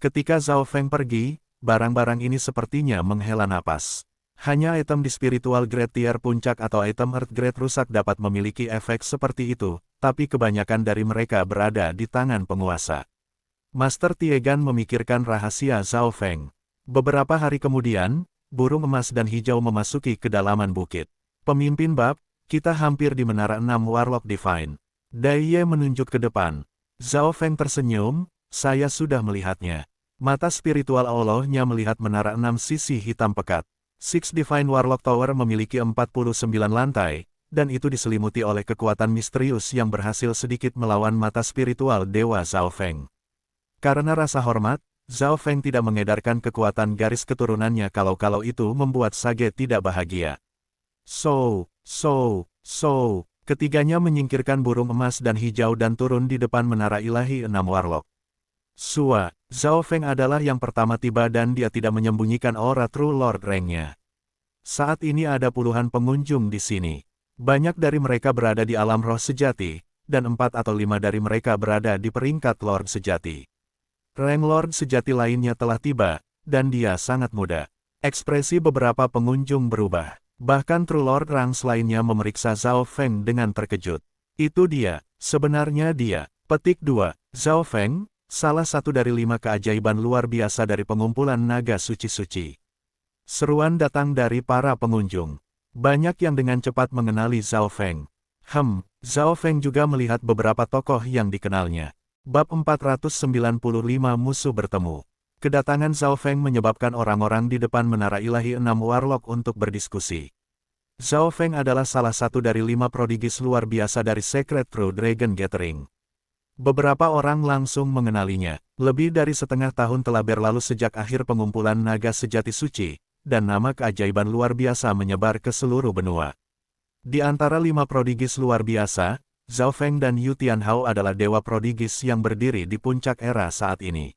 Ketika Zhao Feng pergi, barang-barang ini sepertinya menghela napas. Hanya item di spiritual grade tier puncak atau item earth grade rusak dapat memiliki efek seperti itu, tapi kebanyakan dari mereka berada di tangan penguasa. Master Tiegan memikirkan rahasia Zhao Feng. Beberapa hari kemudian, burung emas dan hijau memasuki kedalaman bukit. Pemimpin bab, kita hampir di menara 6 Warlock Divine. Dai Ye menunjuk ke depan. Zhao Feng tersenyum, saya sudah melihatnya. Mata spiritual Allahnya melihat menara 6 sisi hitam pekat. Six Divine Warlock Tower memiliki 49 lantai, dan itu diselimuti oleh kekuatan misterius yang berhasil sedikit melawan mata spiritual Dewa Zhao Feng. Karena rasa hormat, Zhao Feng tidak mengedarkan kekuatan garis keturunannya kalau itu membuat Sage tidak bahagia. Ketiganya menyingkirkan burung emas dan hijau dan turun di depan menara ilahi 6 Warlock. Zhao Feng adalah yang pertama tiba dan dia tidak menyembunyikan aura True Lord Rank-nya. Saat ini ada puluhan pengunjung di sini. Banyak dari mereka berada di alam roh sejati, dan 4 atau 5 dari mereka berada di peringkat Lord sejati. Rank Lord sejati lainnya telah tiba, dan dia sangat muda. Ekspresi beberapa pengunjung berubah. Bahkan True Lord Ranks lainnya memeriksa Zhao Feng dengan terkejut. Itu dia, sebenarnya dia. Petik 2. Zhao Feng, salah satu dari 5 keajaiban luar biasa dari pengumpulan naga suci-suci. Seruan datang dari para pengunjung. Banyak yang dengan cepat mengenali Zhao Feng. Zhao Feng juga melihat beberapa tokoh yang dikenalnya. Bab 495 musuh bertemu. Kedatangan Zhao Feng menyebabkan orang-orang di depan menara ilahi 6 Warlock untuk berdiskusi. Zhao Feng adalah salah satu dari 5 prodigis luar biasa dari Sacred True Dragon Gathering. Beberapa orang langsung mengenalinya. Lebih dari setengah tahun telah berlalu sejak akhir pengumpulan naga sejati suci, dan nama keajaiban luar biasa menyebar ke seluruh benua. Di antara 5 prodigis luar biasa, Zhao Feng dan Yu Tianhao adalah dewa prodigis yang berdiri di puncak era saat ini.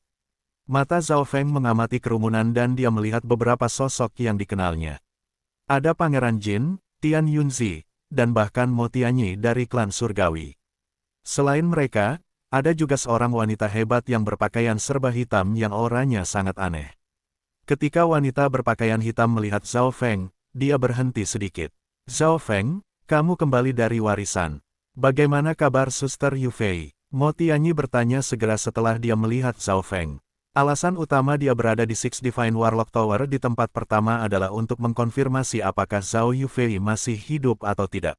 Mata Zhao Feng mengamati kerumunan dan dia melihat beberapa sosok yang dikenalnya. Ada Pangeran Jin, Tian Yunzi, dan bahkan Mo Tianyi dari klan surgawi. Selain mereka, ada juga seorang wanita hebat yang berpakaian serba hitam yang auranya sangat aneh. Ketika wanita berpakaian hitam melihat Zhao Feng, dia berhenti sedikit. Zhao Feng, kamu kembali dari warisan. Bagaimana kabar Suster Yu Fei? Mo Tianyi bertanya segera setelah dia melihat Zhao Feng. Alasan utama dia berada di Six Divine Warlock Tower di tempat pertama adalah untuk mengkonfirmasi apakah Zhao Yufei masih hidup atau tidak.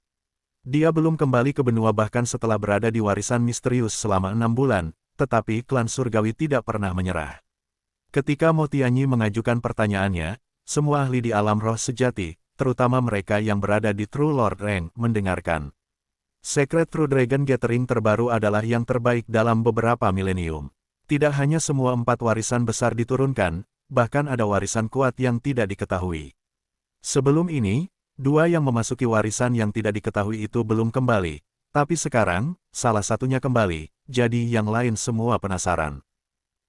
Dia belum kembali ke benua bahkan setelah berada di warisan misterius selama 6 bulan, tetapi klan surgawi tidak pernah menyerah. Ketika Mo Tianyi mengajukan pertanyaannya, semua ahli di alam roh sejati, terutama mereka yang berada di True Lord Rank, mendengarkan. Secret True Dragon Gathering terbaru adalah yang terbaik dalam beberapa milenium. Tidak hanya semua 4 warisan besar diturunkan, bahkan ada warisan kuat yang tidak diketahui. Sebelum ini, 2 yang memasuki warisan yang tidak diketahui itu belum kembali, tapi sekarang, salah satunya kembali, jadi yang lain semua penasaran.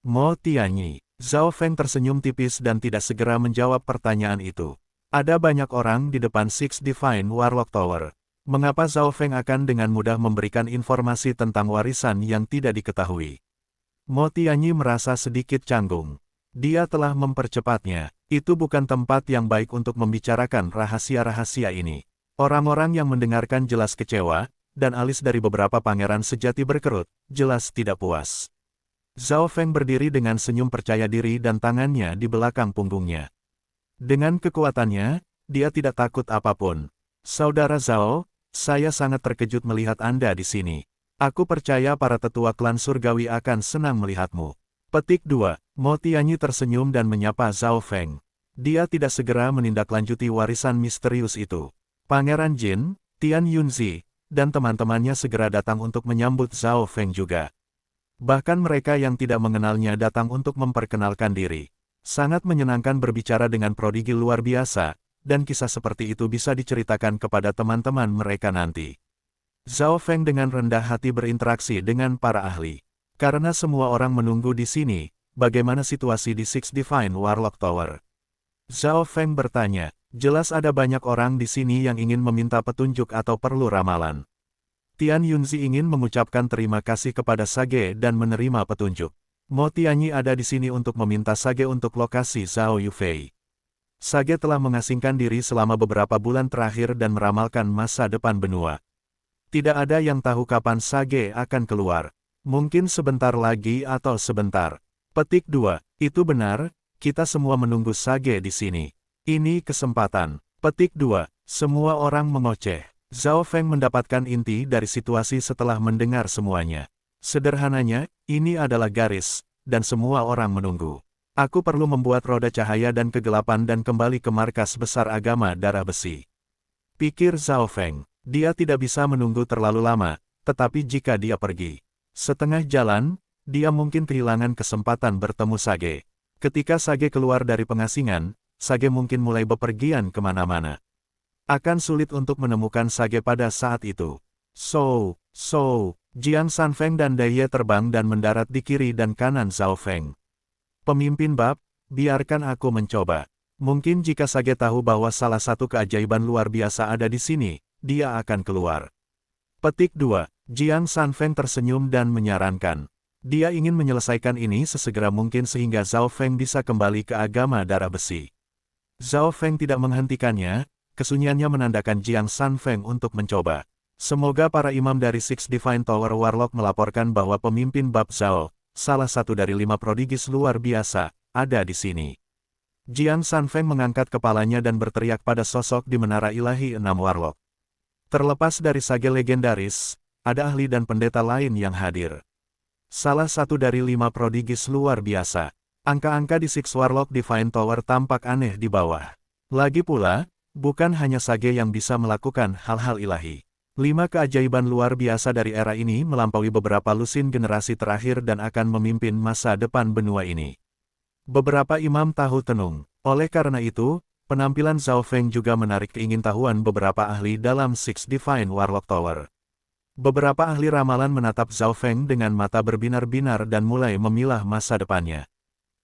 Mo Tianyi, Zhao Feng tersenyum tipis dan tidak segera menjawab pertanyaan itu. Ada banyak orang di depan Six Divine Warlock Tower. Mengapa Zhao Feng akan dengan mudah memberikan informasi tentang warisan yang tidak diketahui? Mo Tianyi merasa sedikit canggung. Dia telah mempercepatnya. Itu bukan tempat yang baik untuk membicarakan rahasia-rahasia ini. Orang-orang yang mendengarkan jelas kecewa, dan alis dari beberapa pangeran sejati berkerut, jelas tidak puas. Zhao Feng berdiri dengan senyum percaya diri dan tangannya di belakang punggungnya. Dengan kekuatannya, dia tidak takut apapun. Saudara Zhao, saya sangat terkejut melihat Anda di sini. Aku percaya para tetua klan surgawi akan senang melihatmu. Petik 2. Mo Tianyi tersenyum dan menyapa Zhao Feng. Dia tidak segera menindaklanjuti warisan misterius itu. Pangeran Jin, Tian Yunzi, dan teman-temannya segera datang untuk menyambut Zhao Feng juga. Bahkan mereka yang tidak mengenalnya datang untuk memperkenalkan diri. Sangat menyenangkan berbicara dengan prodigi luar biasa, dan kisah seperti itu bisa diceritakan kepada teman-teman mereka nanti. Zhao Feng dengan rendah hati berinteraksi dengan para ahli. Karena semua orang menunggu di sini, bagaimana situasi di Six Divine Warlock Tower? Zhao Feng bertanya, jelas ada banyak orang di sini yang ingin meminta petunjuk atau perlu ramalan. Tian Yunzi ingin mengucapkan terima kasih kepada Sage dan menerima petunjuk. Mo Tianyi ada di sini untuk meminta Sage untuk lokasi Zhao Yufei. Sage telah mengasingkan diri selama beberapa bulan terakhir dan meramalkan masa depan benua. Tidak ada yang tahu kapan Sage akan keluar. Mungkin sebentar lagi atau sebentar. Petik 2. Itu benar, kita semua menunggu Sage di sini. Ini kesempatan. Petik 2. Semua orang mengoceh. Zhao Feng mendapatkan inti dari situasi setelah mendengar semuanya. Sederhananya, ini adalah garis, dan semua orang menunggu. Aku perlu membuat roda cahaya dan kegelapan dan kembali ke markas besar agama darah besi. Pikir Zhao Feng. Dia tidak bisa menunggu terlalu lama, tetapi jika dia pergi setengah jalan, dia mungkin kehilangan kesempatan bertemu Sage. Ketika Sage keluar dari pengasingan, Sage mungkin mulai bepergian kemana-mana. Akan sulit untuk menemukan Sage pada saat itu. Jiang Sanfeng dan Dai Ye terbang dan mendarat di kiri dan kanan Zhao Feng. Pemimpin bab, biarkan aku mencoba. Mungkin jika Sage tahu bahwa salah satu keajaiban luar biasa ada di sini, dia akan keluar. Petik 2. Jiang Sanfeng tersenyum dan menyarankan. Dia ingin menyelesaikan ini sesegera mungkin sehingga Zhao Feng bisa kembali ke agama darah besi. Zhao Feng tidak menghentikannya, kesunyiannya menandakan Jiang Sanfeng untuk mencoba. Semoga para imam dari Six Divine Tower Warlock melaporkan bahwa pemimpin bab Zhao, salah satu dari 5 prodigis luar biasa, ada di sini. Jiang Sanfeng mengangkat kepalanya dan berteriak pada sosok di menara ilahi 6 Warlock. Terlepas dari Sage legendaris, ada ahli dan pendeta lain yang hadir. Salah satu dari 5 prodigis luar biasa. Angka-angka di Six Warlock Divine Tower tampak aneh di bawah. Lagi pula, bukan hanya Sage yang bisa melakukan hal-hal ilahi. 5 keajaiban luar biasa dari era ini melampaui beberapa lusin generasi terakhir dan akan memimpin masa depan benua ini. Beberapa imam tahu tenung. Oleh karena itu, Penampilan Zhao Feng juga menarik keingintahuan beberapa ahli dalam Six Divine Warlock Tower. Beberapa ahli ramalan menatap Zhao Feng dengan mata berbinar-binar dan mulai memilah masa depannya.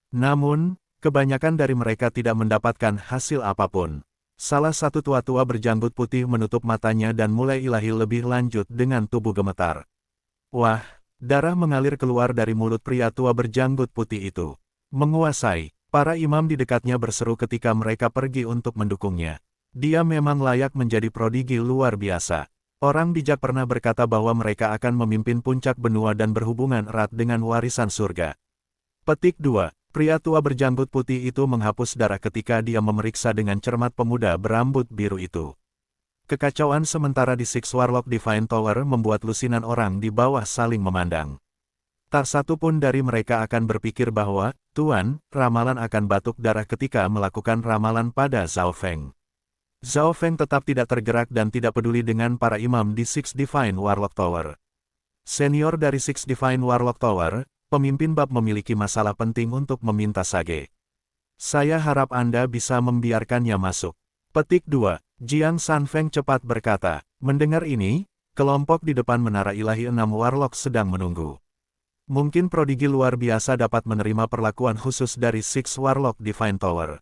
Namun, kebanyakan dari mereka tidak mendapatkan hasil apapun. Salah satu tua-tua berjanggut putih menutup matanya dan mulai ilahi lebih lanjut dengan tubuh gemetar. Wah, darah mengalir keluar dari mulut pria tua berjanggut putih itu. Menguasai, para imam di dekatnya berseru ketika mereka pergi untuk mendukungnya. Dia memang layak menjadi prodigi luar biasa. Orang bijak pernah berkata bahwa mereka akan memimpin puncak benua dan berhubungan erat dengan warisan surga. Petik 2. Pria tua berjanggut putih itu menghapus darah ketika dia memeriksa dengan cermat pemuda berambut biru itu. Kekacauan sementara di Six Warlock Divine Tower membuat lusinan orang di bawah saling memandang. Tak satu pun dari mereka akan berpikir bahwa, Tuan, ramalan akan batuk darah ketika melakukan ramalan pada Zhao Feng. Zhao Feng tetap tidak tergerak dan tidak peduli dengan para imam di Six Divine Warlock Tower. Senior dari Six Divine Warlock Tower, pemimpin bab memiliki masalah penting untuk meminta sage. Saya harap Anda bisa membiarkannya masuk. Petik 2. Jiang Sanfeng cepat berkata. Mendengar ini, kelompok di depan menara ilahi 6 Warlock sedang menunggu. Mungkin prodigi luar biasa dapat menerima perlakuan khusus dari Six Warlock Divine Tower.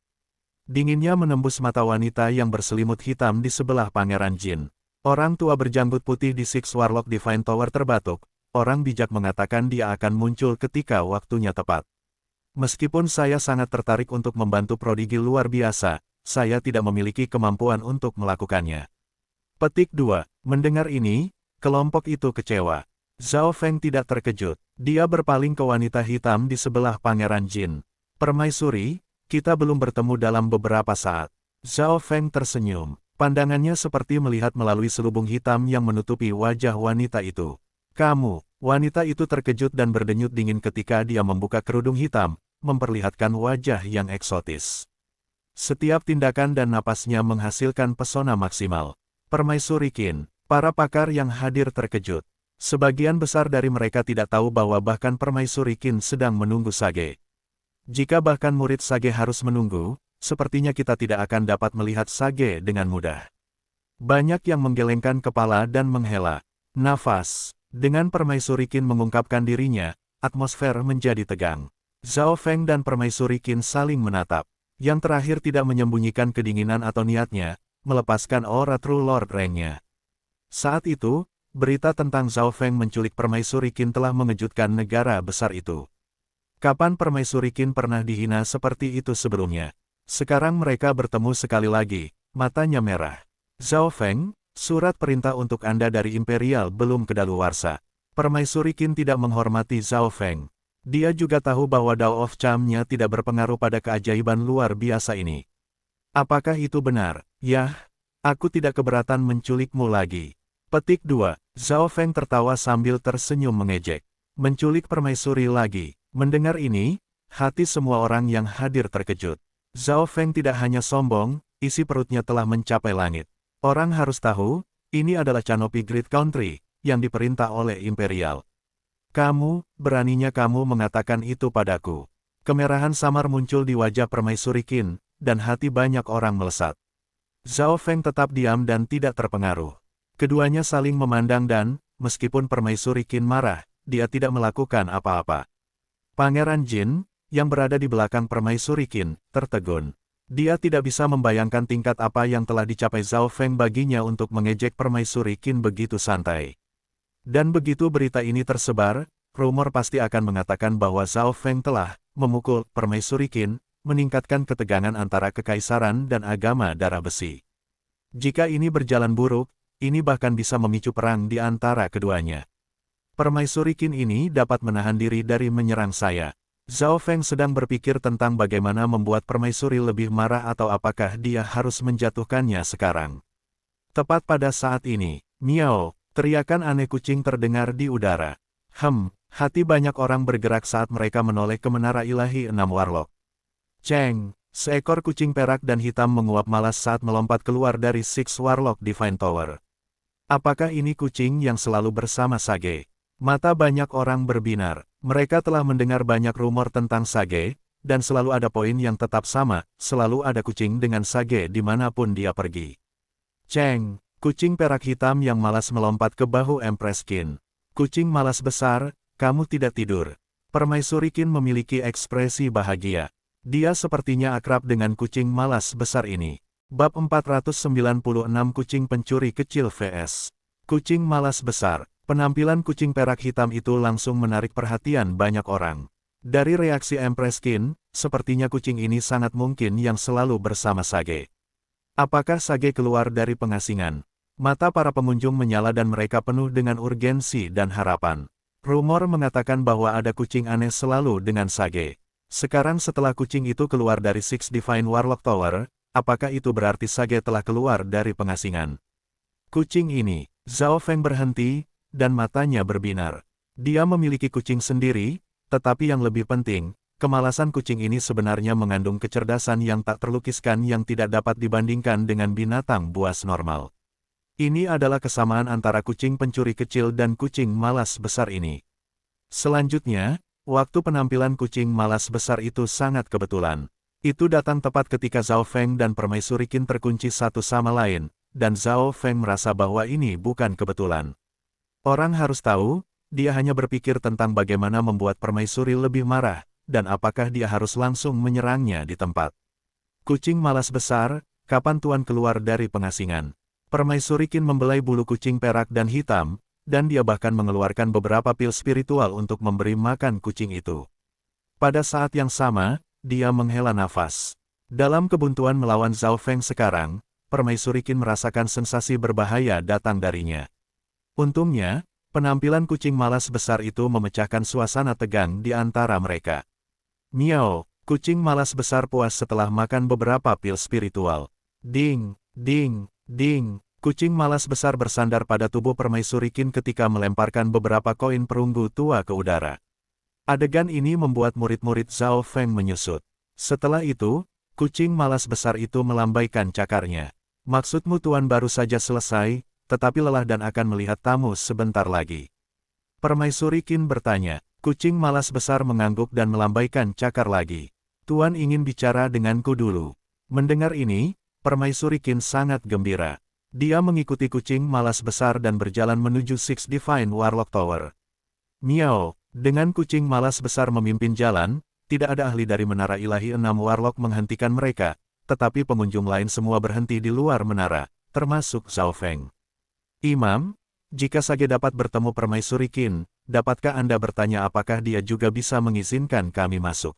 Dinginnya menembus mata wanita yang berselimut hitam di sebelah Pangeran Jin. Orang tua berjanggut putih di Six Warlock Divine Tower terbatuk. Orang bijak mengatakan dia akan muncul ketika waktunya tepat. Meskipun saya sangat tertarik untuk membantu prodigi luar biasa, saya tidak memiliki kemampuan untuk melakukannya. Petik 2. Mendengar ini, kelompok itu kecewa. Zhao Feng tidak terkejut. Dia berpaling ke wanita hitam di sebelah Pangeran Jin. Permaisuri, kita belum bertemu dalam beberapa saat. Zhao Feng tersenyum. Pandangannya seperti melihat melalui selubung hitam yang menutupi wajah wanita itu. Kamu, wanita itu terkejut dan berdenyut dingin ketika dia membuka kerudung hitam, memperlihatkan wajah yang eksotis. Setiap tindakan dan napasnya menghasilkan pesona maksimal. Permaisuri Qin, para pakar yang hadir terkejut. Sebagian besar dari mereka tidak tahu bahwa bahkan Permaisuri Qin sedang menunggu sage. Jika bahkan murid sage harus menunggu, sepertinya kita tidak akan dapat melihat sage dengan mudah. Banyak yang menggelengkan kepala dan menghela nafas. Dengan Permaisuri Qin mengungkapkan dirinya, atmosfer menjadi tegang. Zhao Feng dan Permaisuri Qin saling menatap. Yang terakhir tidak menyembunyikan kedinginan atau niatnya, melepaskan aura True Lord Rank-nya. Saat itu, berita tentang Zhao Feng menculik Permaisuri Qin telah mengejutkan negara besar itu. Kapan Permaisuri Qin pernah dihina seperti itu sebelumnya? Sekarang mereka bertemu sekali lagi, matanya merah. Zhao Feng, surat perintah untuk Anda dari Imperial belum kedaluarsa. Permaisuri Qin tidak menghormati Zhao Feng. Dia juga tahu bahwa Dao of Charm-nya tidak berpengaruh pada keajaiban luar biasa ini. Apakah itu benar? Yah, aku tidak keberatan menculikmu lagi. Petik 2. Zhao Feng tertawa sambil tersenyum mengejek. Menculik permaisuri lagi. Mendengar ini, hati semua orang yang hadir terkejut. Zhao Feng tidak hanya sombong, isi perutnya telah mencapai langit. Orang harus tahu, ini adalah Canopy Great Country, yang diperintah oleh Imperial. Kamu, beraninya kamu mengatakan itu padaku. Kemerahan samar muncul di wajah Permaisuri Qin, dan hati banyak orang melesat. Zhao Feng tetap diam dan tidak terpengaruh. Keduanya saling memandang dan, meskipun Permaisuri Qin marah, dia tidak melakukan apa-apa. Pangeran Jin, yang berada di belakang Permaisuri Qin, tertegun. Dia tidak bisa membayangkan tingkat apa yang telah dicapai Zhao Feng baginya untuk mengejek Permaisuri Qin begitu santai. Dan begitu berita ini tersebar, rumor pasti akan mengatakan bahwa Zhao Feng telah memukul Permaisuri Qin, meningkatkan ketegangan antara kekaisaran dan agama darah besi. Jika ini berjalan buruk, ini bahkan bisa memicu perang di antara keduanya. Permaisuri Qin ini dapat menahan diri dari menyerang saya. Zhao Feng sedang berpikir tentang bagaimana membuat permaisuri lebih marah atau apakah dia harus menjatuhkannya sekarang. Tepat pada saat ini, miau, teriakan aneh kucing terdengar di udara. Hati banyak orang bergerak saat mereka menoleh ke menara ilahi 6 Warlock. Ceng, seekor kucing perak dan hitam menguap malas saat melompat keluar dari Six Warlock Divine Tower. Apakah ini kucing yang selalu bersama Sage? Mata banyak orang berbinar. Mereka telah mendengar banyak rumor tentang Sage, dan selalu ada poin yang tetap sama, selalu ada kucing dengan Sage dimanapun dia pergi. Cheng, kucing perak hitam yang malas melompat ke bahu Empress Qin. Kucing malas besar, kamu tidak tidur. Permaisuri Qin memiliki ekspresi bahagia. Dia sepertinya akrab dengan kucing malas besar ini. Bab 496 Kucing Pencuri Kecil vs. Kucing Malas Besar. Penampilan kucing perak hitam itu langsung menarik perhatian banyak orang. Dari reaksi Empress Qin, sepertinya kucing ini sangat mungkin yang selalu bersama Sage. Apakah Sage keluar dari pengasingan? Mata para pengunjung menyala dan mereka penuh dengan urgensi dan harapan. Rumor mengatakan bahwa ada kucing aneh selalu dengan Sage. Sekarang setelah kucing itu keluar dari Six Divine Warlock Tower, apakah itu berarti Sage telah keluar dari pengasingan? Kucing ini, Zhao Feng berhenti, dan matanya berbinar. Dia memiliki kucing sendiri, tetapi yang lebih penting, kemalasan kucing ini sebenarnya mengandung kecerdasan yang tak terlukiskan yang tidak dapat dibandingkan dengan binatang buas normal. Ini adalah kesamaan antara kucing pencuri kecil dan kucing malas besar ini. Selanjutnya, waktu penampilan kucing malas besar itu sangat kebetulan. Itu datang tepat ketika Zhao Feng dan Permaisuri Qin terkunci satu sama lain, dan Zhao Feng merasa bahwa ini bukan kebetulan. Orang harus tahu, dia hanya berpikir tentang bagaimana membuat permaisuri lebih marah, dan apakah dia harus langsung menyerangnya di tempat. Kucing malas besar, kapan Tuan keluar dari pengasingan? Permaisuri Qin membelai bulu kucing perak dan hitam, dan dia bahkan mengeluarkan beberapa pil spiritual untuk memberi makan kucing itu. Pada saat yang sama, dia menghela nafas. Dalam kebuntuan melawan Zhao Feng sekarang, Permaisuri Qin merasakan sensasi berbahaya datang darinya. Untungnya, penampilan kucing malas besar itu memecahkan suasana tegang di antara mereka. Miau, kucing malas besar puas setelah makan beberapa pil spiritual. Ding, ding, ding, kucing malas besar bersandar pada tubuh Permaisuri Qin ketika melemparkan beberapa koin perunggu tua ke udara. Adegan ini membuat murid-murid Zhao Feng menyusut. Setelah itu, kucing malas besar itu melambaikan cakarnya. Maksudmu Tuan baru saja selesai, tetapi lelah dan akan melihat tamu sebentar lagi. Permaisuri Qin bertanya. Kucing malas besar mengangguk dan melambaikan cakar lagi. Tuan ingin bicara denganku dulu. Mendengar ini, Permaisuri Qin sangat gembira. Dia mengikuti kucing malas besar dan berjalan menuju Six Divine Warlock Tower. Miau, dengan kucing malas besar memimpin jalan, tidak ada ahli dari Menara Ilahi 6 Warlock menghentikan mereka, tetapi pengunjung lain semua berhenti di luar menara, termasuk Zhao Feng. Imam, jika Sage dapat bertemu Permaisuri Qin, dapatkah Anda bertanya apakah dia juga bisa mengizinkan kami masuk?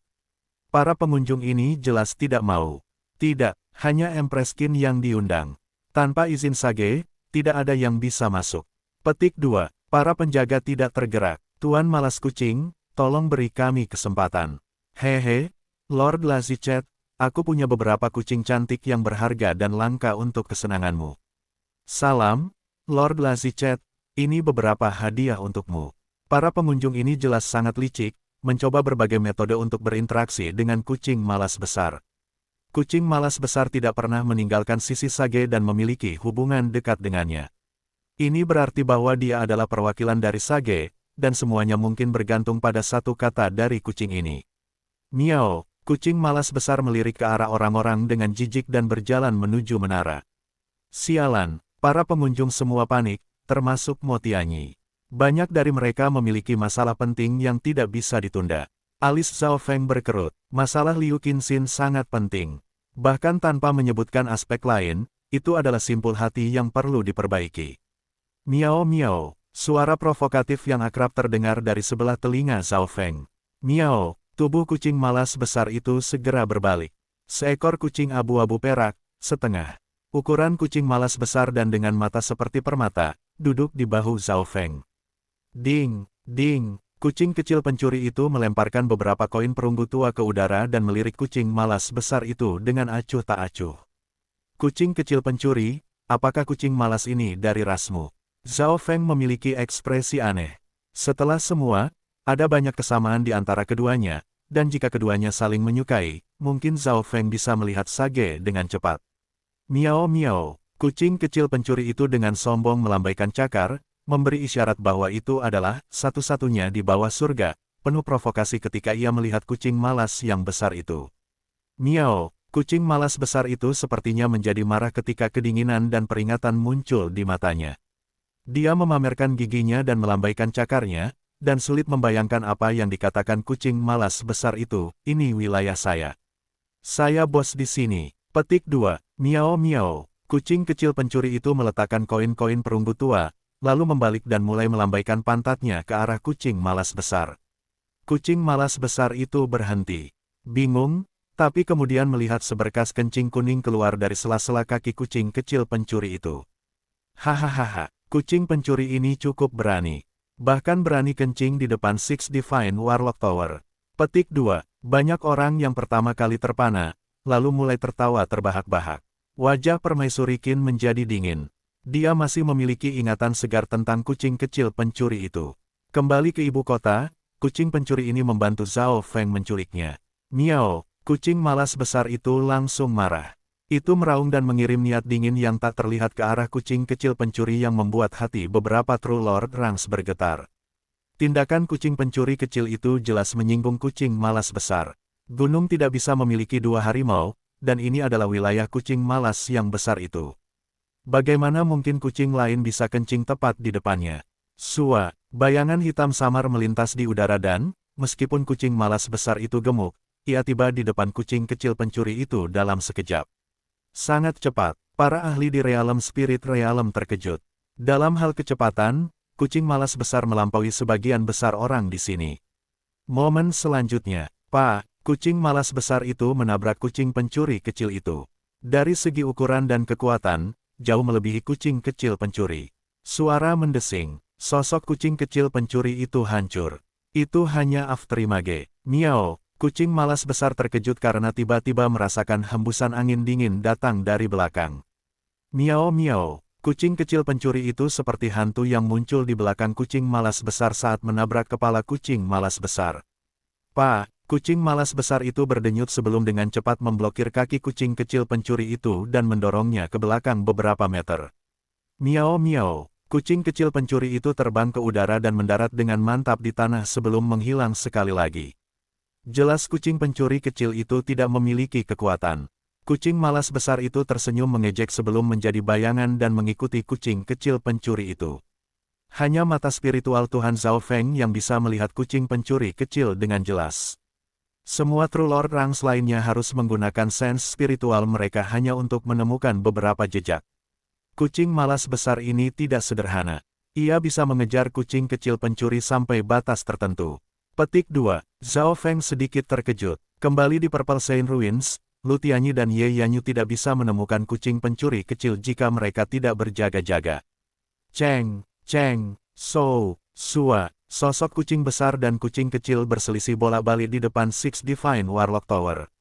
Para pengunjung ini jelas tidak mau. Tidak, hanya Empress Qin yang diundang. Tanpa izin Sage, tidak ada yang bisa masuk. Petik 2. Para penjaga tidak tergerak. Tuan malas kucing, tolong beri kami kesempatan. Hehe, Lord Lazichet, aku punya beberapa kucing cantik yang berharga dan langka untuk kesenanganmu. Salam, Lord Lazichet, ini beberapa hadiah untukmu. Para pengunjung ini jelas sangat licik, mencoba berbagai metode untuk berinteraksi dengan kucing malas besar. Kucing malas besar tidak pernah meninggalkan sisi Sage dan memiliki hubungan dekat dengannya. Ini berarti bahwa dia adalah perwakilan dari Sage, dan semuanya mungkin bergantung pada satu kata dari kucing ini. Miau, kucing malas besar melirik ke arah orang-orang dengan jijik dan berjalan menuju menara. Sialan. Para pengunjung semua panik, termasuk Mo Tianyi. Banyak dari mereka memiliki masalah penting yang tidak bisa ditunda. Alis Zhao Feng berkerut. Masalah Liu Qinxin sangat penting. Bahkan tanpa menyebutkan aspek lain, itu adalah simpul hati yang perlu diperbaiki. Miao miao, suara provokatif yang akrab terdengar dari sebelah telinga Zhao Feng. Miao, tubuh kucing malas besar itu segera berbalik. Seekor kucing abu-abu perak, setengah ukuran kucing malas besar dan dengan mata seperti permata, duduk di bahu Zhao Feng. Ding, ding, kucing kecil pencuri itu melemparkan beberapa koin perunggu tua ke udara dan melirik kucing malas besar itu dengan acuh tak acuh. Kucing kecil pencuri, apakah kucing malas ini dari rasmu? Zhao Feng memiliki ekspresi aneh. Setelah semua, ada banyak kesamaan di antara keduanya, dan jika keduanya saling menyukai, mungkin Zhao Feng bisa melihat Sage dengan cepat. Miao miao, kucing kecil pencuri itu dengan sombong melambaikan cakar, memberi isyarat bahwa itu adalah satu-satunya di bawah surga, penuh provokasi ketika ia melihat kucing malas yang besar itu. Miau, kucing malas besar itu sepertinya menjadi marah ketika kedinginan dan peringatan muncul di matanya. Dia memamerkan giginya dan melambaikan cakarnya, dan sulit membayangkan apa yang dikatakan kucing malas besar itu, ini wilayah saya. Saya bos di sini. Petik 2. Miau miau. Kucing kecil pencuri itu meletakkan koin-koin perunggu tua, lalu membalik dan mulai melambaikan pantatnya ke arah kucing malas besar. Kucing malas besar itu berhenti. Bingung, tapi kemudian melihat seberkas kencing kuning keluar dari sela-sela kaki kucing kecil pencuri itu. Hahaha, kucing pencuri ini cukup berani. Bahkan berani kencing di depan Six Divine Warlock Tower. Petik 2. Banyak orang yang pertama kali terpana, lalu mulai tertawa terbahak-bahak. Wajah Permaisuri Qin menjadi dingin. Dia masih memiliki ingatan segar tentang kucing kecil pencuri itu. Kembali ke ibu kota, kucing pencuri ini membantu Zhao Feng menculiknya. Miau, kucing malas besar itu langsung marah. Itu meraung dan mengirim niat dingin yang tak terlihat ke arah kucing kecil pencuri yang membuat hati beberapa True Lord Ranks bergetar. Tindakan kucing pencuri kecil itu jelas menyinggung kucing malas besar. Gunung tidak bisa memiliki dua harimau, dan ini adalah wilayah kucing malas yang besar itu. Bagaimana mungkin kucing lain bisa kencing tepat di depannya? Sua, bayangan hitam samar melintas di udara dan, meskipun kucing malas besar itu gemuk, ia tiba di depan kucing kecil pencuri itu dalam sekejap. Sangat cepat, para ahli di Realm Spirit Realm terkejut. Dalam hal kecepatan, kucing malas besar melampaui sebagian besar orang di sini. Momen selanjutnya, Pak, kucing malas besar itu menabrak kucing pencuri kecil itu. Dari segi ukuran dan kekuatan, jauh melebihi kucing kecil pencuri. Suara mendesing, sosok kucing kecil pencuri itu hancur. Itu hanya Afterimage. Miau, kucing malas besar terkejut karena tiba-tiba merasakan hembusan angin dingin datang dari belakang. Miau miau. Kucing kecil pencuri itu seperti hantu yang muncul di belakang kucing malas besar saat menabrak kepala kucing malas besar. Pak, kucing malas besar itu berdenyut sebelum dengan cepat memblokir kaki kucing kecil pencuri itu dan mendorongnya ke belakang beberapa meter. Miau miau, kucing kecil pencuri itu terbang ke udara dan mendarat dengan mantap di tanah sebelum menghilang sekali lagi. Jelas kucing pencuri kecil itu tidak memiliki kekuatan. Kucing malas besar itu tersenyum mengejek sebelum menjadi bayangan dan mengikuti kucing kecil pencuri itu. Hanya mata spiritual Tuhan Zhao Feng yang bisa melihat kucing pencuri kecil dengan jelas. Semua True Lord Ranks lainnya harus menggunakan sense spiritual mereka hanya untuk menemukan beberapa jejak. Kucing malas besar ini tidak sederhana. Ia bisa mengejar kucing kecil pencuri sampai batas tertentu. Petik 2. Zhao Feng sedikit terkejut. Kembali di Purple Saint Ruins, Lu Tianyi dan Ye Yanyu tidak bisa menemukan kucing pencuri kecil jika mereka tidak berjaga-jaga. Cheng, Cheng, Sou, Sua, sosok kucing besar dan kucing kecil berselisih bolak-balik di depan Six Divine Warlock Tower.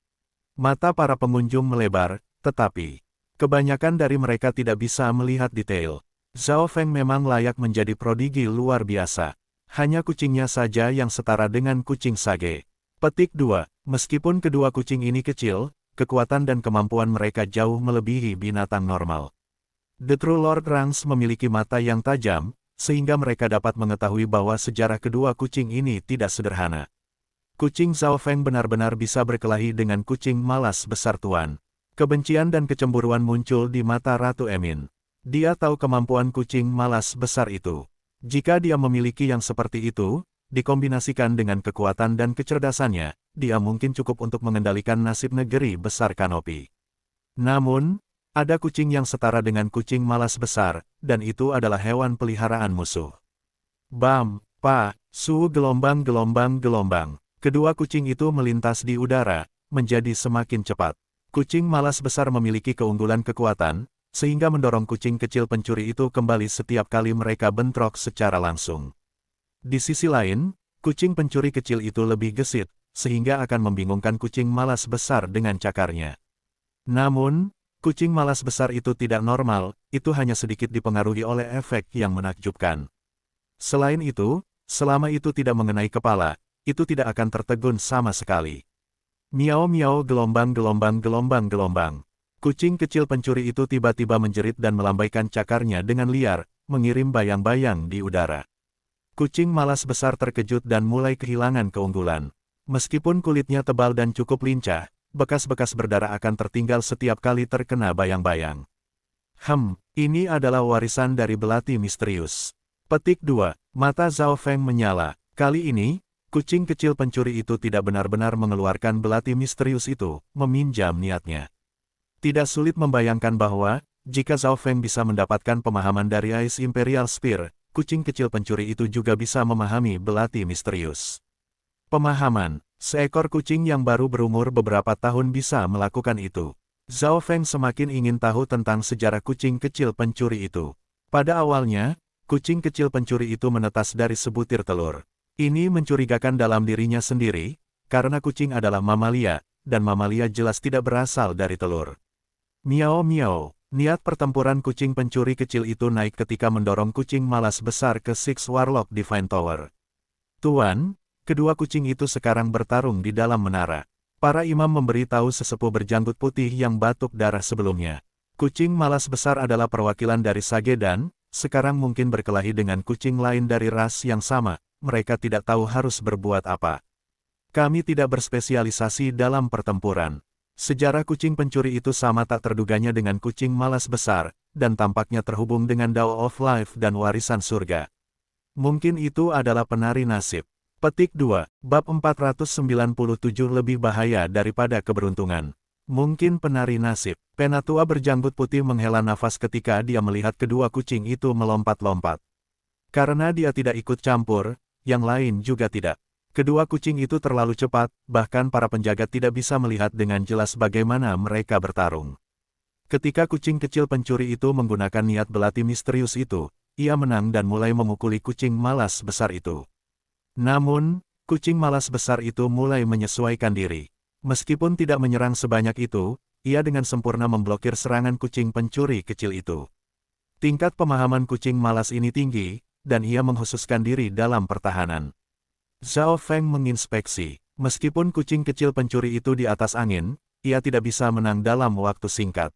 Mata para pengunjung melebar, tetapi kebanyakan dari mereka tidak bisa melihat detail. Zhao Feng memang layak menjadi prodigi luar biasa. Hanya kucingnya saja yang setara dengan kucing sage. Petik 2. Meskipun kedua kucing ini kecil, kekuatan dan kemampuan mereka jauh melebihi binatang normal. The True Lord Ranks memiliki mata yang tajam, sehingga mereka dapat mengetahui bahwa sejarah kedua kucing ini tidak sederhana. Kucing Zhao Feng benar-benar bisa berkelahi dengan kucing malas besar tuan. Kebencian dan kecemburuan muncul di mata Ratu Emin. Dia tahu kemampuan kucing malas besar itu. Jika dia memiliki yang seperti itu, dikombinasikan dengan kekuatan dan kecerdasannya, dia mungkin cukup untuk mengendalikan nasib negeri besar Kanopi. Namun, ada kucing yang setara dengan kucing malas besar, dan itu adalah hewan peliharaan musuh. Bam, pa, su gelombang. Kedua kucing itu melintas di udara, menjadi semakin cepat. Kucing malas besar memiliki keunggulan kekuatan, sehingga mendorong kucing kecil pencuri itu kembali setiap kali mereka bentrok secara langsung. Di sisi lain, kucing pencuri kecil itu lebih gesit, sehingga akan membingungkan kucing malas besar dengan cakarnya. Namun, kucing malas besar itu tidak normal, itu hanya sedikit dipengaruhi oleh efek yang menakjubkan. Selain itu, selama itu tidak mengenai kepala, itu tidak akan tertegun sama sekali. Miau-miau gelombang. Kucing kecil pencuri itu tiba-tiba menjerit dan melambaikan cakarnya dengan liar, mengirim bayang-bayang di udara. Kucing malas besar terkejut dan mulai kehilangan keunggulan. Meskipun kulitnya tebal dan cukup lincah, bekas-bekas berdarah akan tertinggal setiap kali terkena bayang-bayang. Ini adalah warisan dari belati misterius. Petik 2. Mata Zhao Feng menyala. Kali ini, kucing kecil pencuri itu tidak benar-benar mengeluarkan belati misterius itu, meminjam niatnya. Tidak sulit membayangkan bahwa, jika Zhao Feng bisa mendapatkan pemahaman dari Ice Imperial Spear, kucing kecil pencuri itu juga bisa memahami belati misterius. Pemahaman, seekor kucing yang baru berumur beberapa tahun bisa melakukan itu. Zhao Feng semakin ingin tahu tentang sejarah kucing kecil pencuri itu. Pada awalnya, kucing kecil pencuri itu menetas dari sebutir telur. Ini mencurigakan dalam dirinya sendiri, karena kucing adalah mamalia, dan mamalia jelas tidak berasal dari telur. Miao miao. Niat pertempuran kucing pencuri kecil itu naik ketika mendorong kucing malas besar ke Six Warlock Divine Tower. Tuan, kedua kucing itu sekarang bertarung di dalam menara. Para imam memberi tahu sesepuh berjanggut putih yang batuk darah sebelumnya. Kucing malas besar adalah perwakilan dari Sage dan, sekarang mungkin berkelahi dengan kucing lain dari ras yang sama, mereka tidak tahu harus berbuat apa. Kami tidak berspesialisasi dalam pertempuran. Sejarah kucing pencuri itu sama tak terduganya dengan kucing malas besar, dan tampaknya terhubung dengan Dao of Life dan warisan surga. Mungkin itu adalah penari nasib. Petik 2. Bab 497 lebih bahaya daripada keberuntungan. Mungkin penari nasib. Penatua berjanggut putih menghela nafas ketika dia melihat kedua kucing itu melompat-lompat. Karena dia tidak ikut campur, yang lain juga tidak. Kedua kucing itu terlalu cepat, bahkan para penjaga tidak bisa melihat dengan jelas bagaimana mereka bertarung. Ketika kucing kecil pencuri itu menggunakan niat belati misterius itu, ia menang dan mulai memukuli kucing malas besar itu. Namun, kucing malas besar itu mulai menyesuaikan diri. Meskipun tidak menyerang sebanyak itu, ia dengan sempurna memblokir serangan kucing pencuri kecil itu. Tingkat pemahaman kucing malas ini tinggi, dan ia mengkhususkan diri dalam pertahanan. Zhao Feng menginspeksi. Meskipun kucing kecil pencuri itu di atas angin, ia tidak bisa menang dalam waktu singkat.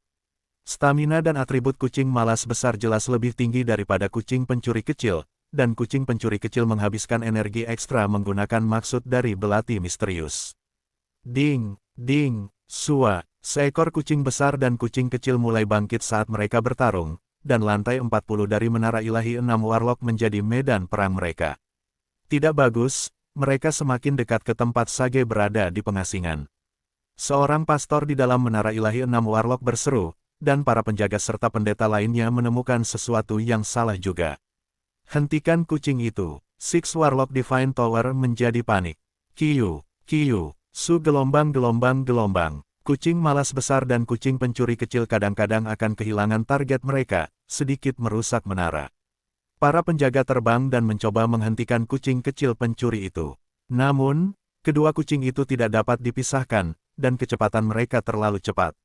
Stamina dan atribut kucing malas besar jelas lebih tinggi daripada kucing pencuri kecil, dan kucing pencuri kecil menghabiskan energi ekstra menggunakan maksud dari belati misterius. Ding, ding, sua, seekor kucing besar dan kucing kecil mulai bangkit saat mereka bertarung, dan lantai 40 dari Menara Ilahi 6 Warlock menjadi medan perang mereka. Tidak bagus, mereka semakin dekat ke tempat Sage berada di pengasingan. Seorang pastor di dalam Menara Ilahi 6 Warlock berseru, dan para penjaga serta pendeta lainnya menemukan sesuatu yang salah juga. Hentikan kucing itu. Six Warlock Divine Tower menjadi panik. Kiyu, kiyu, su gelombang. Kucing malas besar dan kucing pencuri kecil kadang-kadang akan kehilangan target mereka, sedikit merusak menara. Para penjaga terbang dan mencoba menghentikan kucing kecil pencuri itu. Namun, kedua kucing itu tidak dapat dipisahkan, dan kecepatan mereka terlalu cepat.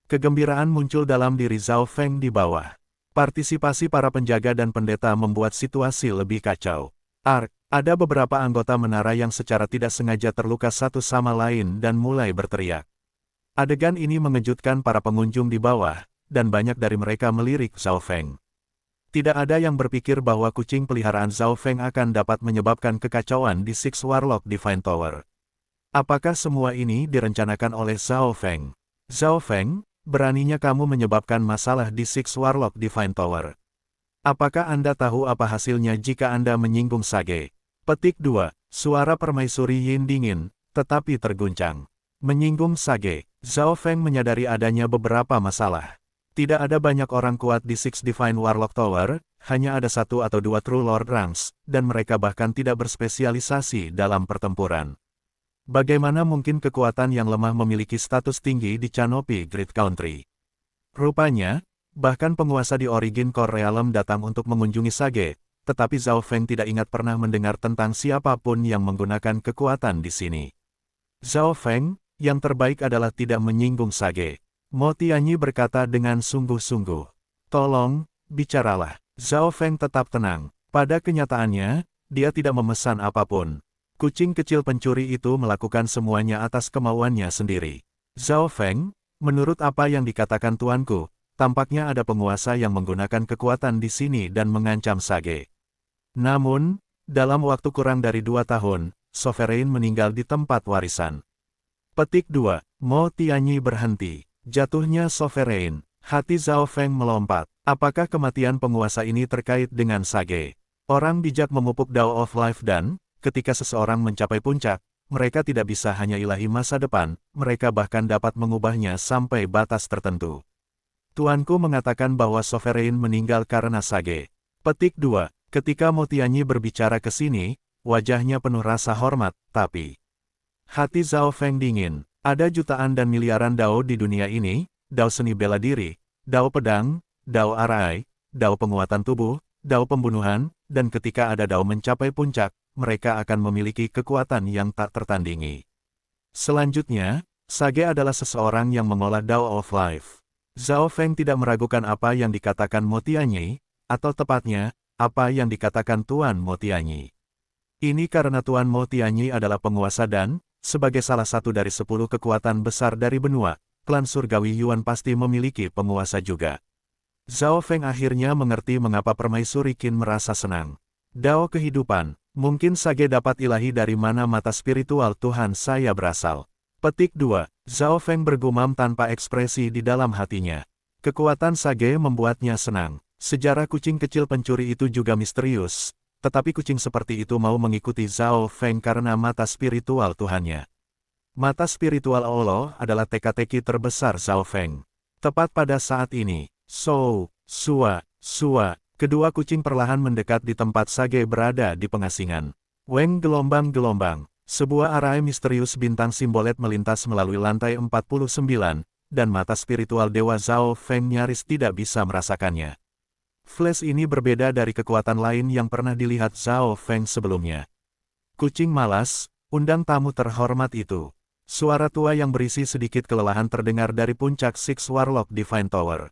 Kegembiraan muncul dalam diri Zhao Feng di bawah. Partisipasi para penjaga dan pendeta membuat situasi lebih kacau. Ada beberapa anggota menara yang secara tidak sengaja terluka satu sama lain dan mulai berteriak. Adegan ini mengejutkan para pengunjung di bawah, dan banyak dari mereka melirik Zhao Feng. Tidak ada yang berpikir bahwa kucing peliharaan Zhao Feng akan dapat menyebabkan kekacauan di Six Warlock Divine Tower. Apakah semua ini direncanakan oleh Zhao Feng? Zhao Feng, beraninya kamu menyebabkan masalah di Six Warlock Divine Tower. Apakah Anda tahu apa hasilnya jika Anda menyinggung Sage? Petik 2. Suara permaisuri Yin dingin, tetapi terguncang. Menyinggung Sage, Zhao Feng menyadari adanya beberapa masalah. Tidak ada banyak orang kuat di Six Divine Warlock Tower, hanya ada satu atau dua True Lord Ranks, dan mereka bahkan tidak berspesialisasi dalam pertempuran. Bagaimana mungkin kekuatan yang lemah memiliki status tinggi di Canopy Great Country? Rupanya, bahkan penguasa di Origin Core Realm datang untuk mengunjungi Sage, tetapi Zhao Feng tidak ingat pernah mendengar tentang siapapun yang menggunakan kekuatan di sini. Zhao Feng, yang terbaik adalah tidak menyinggung Sage. Mo Tianyi berkata dengan sungguh-sungguh. Tolong, bicaralah. Zhao Feng tetap tenang. Pada kenyataannya, dia tidak memesan apapun. Kucing kecil pencuri itu melakukan semuanya atas kemauannya sendiri. Zhao Feng, menurut apa yang dikatakan tuanku, tampaknya ada penguasa yang menggunakan kekuatan di sini dan mengancam Sage. Namun, dalam waktu kurang dari 2 tahun, Sovereign meninggal di tempat warisan. Petik 2. Mo Tianyi berhenti. Jatuhnya Sovereign. Hati Zhao Feng melompat. Apakah kematian penguasa ini terkait dengan Sage? Orang bijak memupuk Dao of Life dan, ketika seseorang mencapai puncak, mereka tidak bisa hanya ilahi masa depan, mereka bahkan dapat mengubahnya sampai batas tertentu. Tuanku mengatakan bahwa Sovereign meninggal karena Sage. Petik 2. Ketika Mo Tianyi berbicara ke sini, wajahnya penuh rasa hormat, tapi hati Zhao Feng dingin. Ada jutaan dan miliaran Dao di dunia ini, Dao seni bela diri, Dao pedang, Dao arai, Dao penguatan tubuh, Dao pembunuhan, dan ketika ada Dao mencapai puncak, mereka akan memiliki kekuatan yang tak tertandingi. Selanjutnya, Sage adalah seseorang yang mengolah Dao of Life. Zhao Feng tidak meragukan apa yang dikatakan Mo Tianyi, atau tepatnya, apa yang dikatakan Tuan Mo Tianyi. Ini karena Tuan Mo Tianyi adalah penguasa dan, sebagai salah satu dari 10 kekuatan besar dari benua, klan surgawi Yuan pasti memiliki penguasa juga. Zhao Feng akhirnya mengerti mengapa Permaisuri Qin merasa senang. Dao kehidupan, mungkin Sage dapat ilahi dari mana mata spiritual Tuhan saya berasal. Petik 2. Zhao Feng bergumam tanpa ekspresi di dalam hatinya. Kekuatan Sage membuatnya senang. Sejarah kucing kecil pencuri itu juga misterius, tetapi kucing seperti itu mau mengikuti Zhao Feng karena mata spiritual Tuhannya. Mata spiritual Allah adalah teka-teki terbesar Zhao Feng. Tepat pada saat ini, Sua, kedua kucing perlahan mendekat di tempat Sage berada di pengasingan. Weng gelombang-gelombang, sebuah arai misterius bintang simbolet melintas melalui lantai 49, dan mata spiritual Dewa Zhao Feng nyaris tidak bisa merasakannya. Flash ini berbeda dari kekuatan lain yang pernah dilihat Zhao Feng sebelumnya. Kucing malas, undang tamu terhormat itu. Suara tua yang berisi sedikit kelelahan terdengar dari puncak Six Warlock Divine Tower.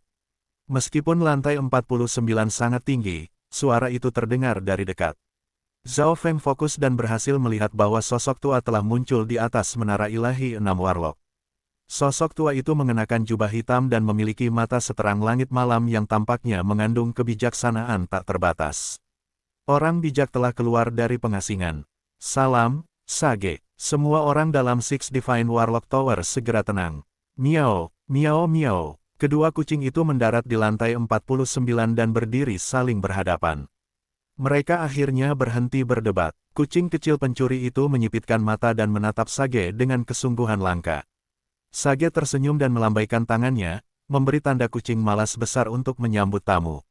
Meskipun lantai 49 sangat tinggi, suara itu terdengar dari dekat. Zhao Feng fokus dan berhasil melihat bahwa sosok tua telah muncul di atas menara ilahi 6 Warlock. Sosok tua itu mengenakan jubah hitam dan memiliki mata seterang langit malam yang tampaknya mengandung kebijaksanaan tak terbatas. Orang bijak telah keluar dari pengasingan. Salam, Sage. Semua orang dalam Six Divine Warlock Tower segera tenang. Miau, miau, miau. Kedua kucing itu mendarat di lantai 49 dan berdiri saling berhadapan. Mereka akhirnya berhenti berdebat. Kucing kecil pencuri itu menyipitkan mata dan menatap Sage dengan kesungguhan langka. Sage tersenyum dan melambaikan tangannya, memberi tanda kucing malas besar untuk menyambut tamu.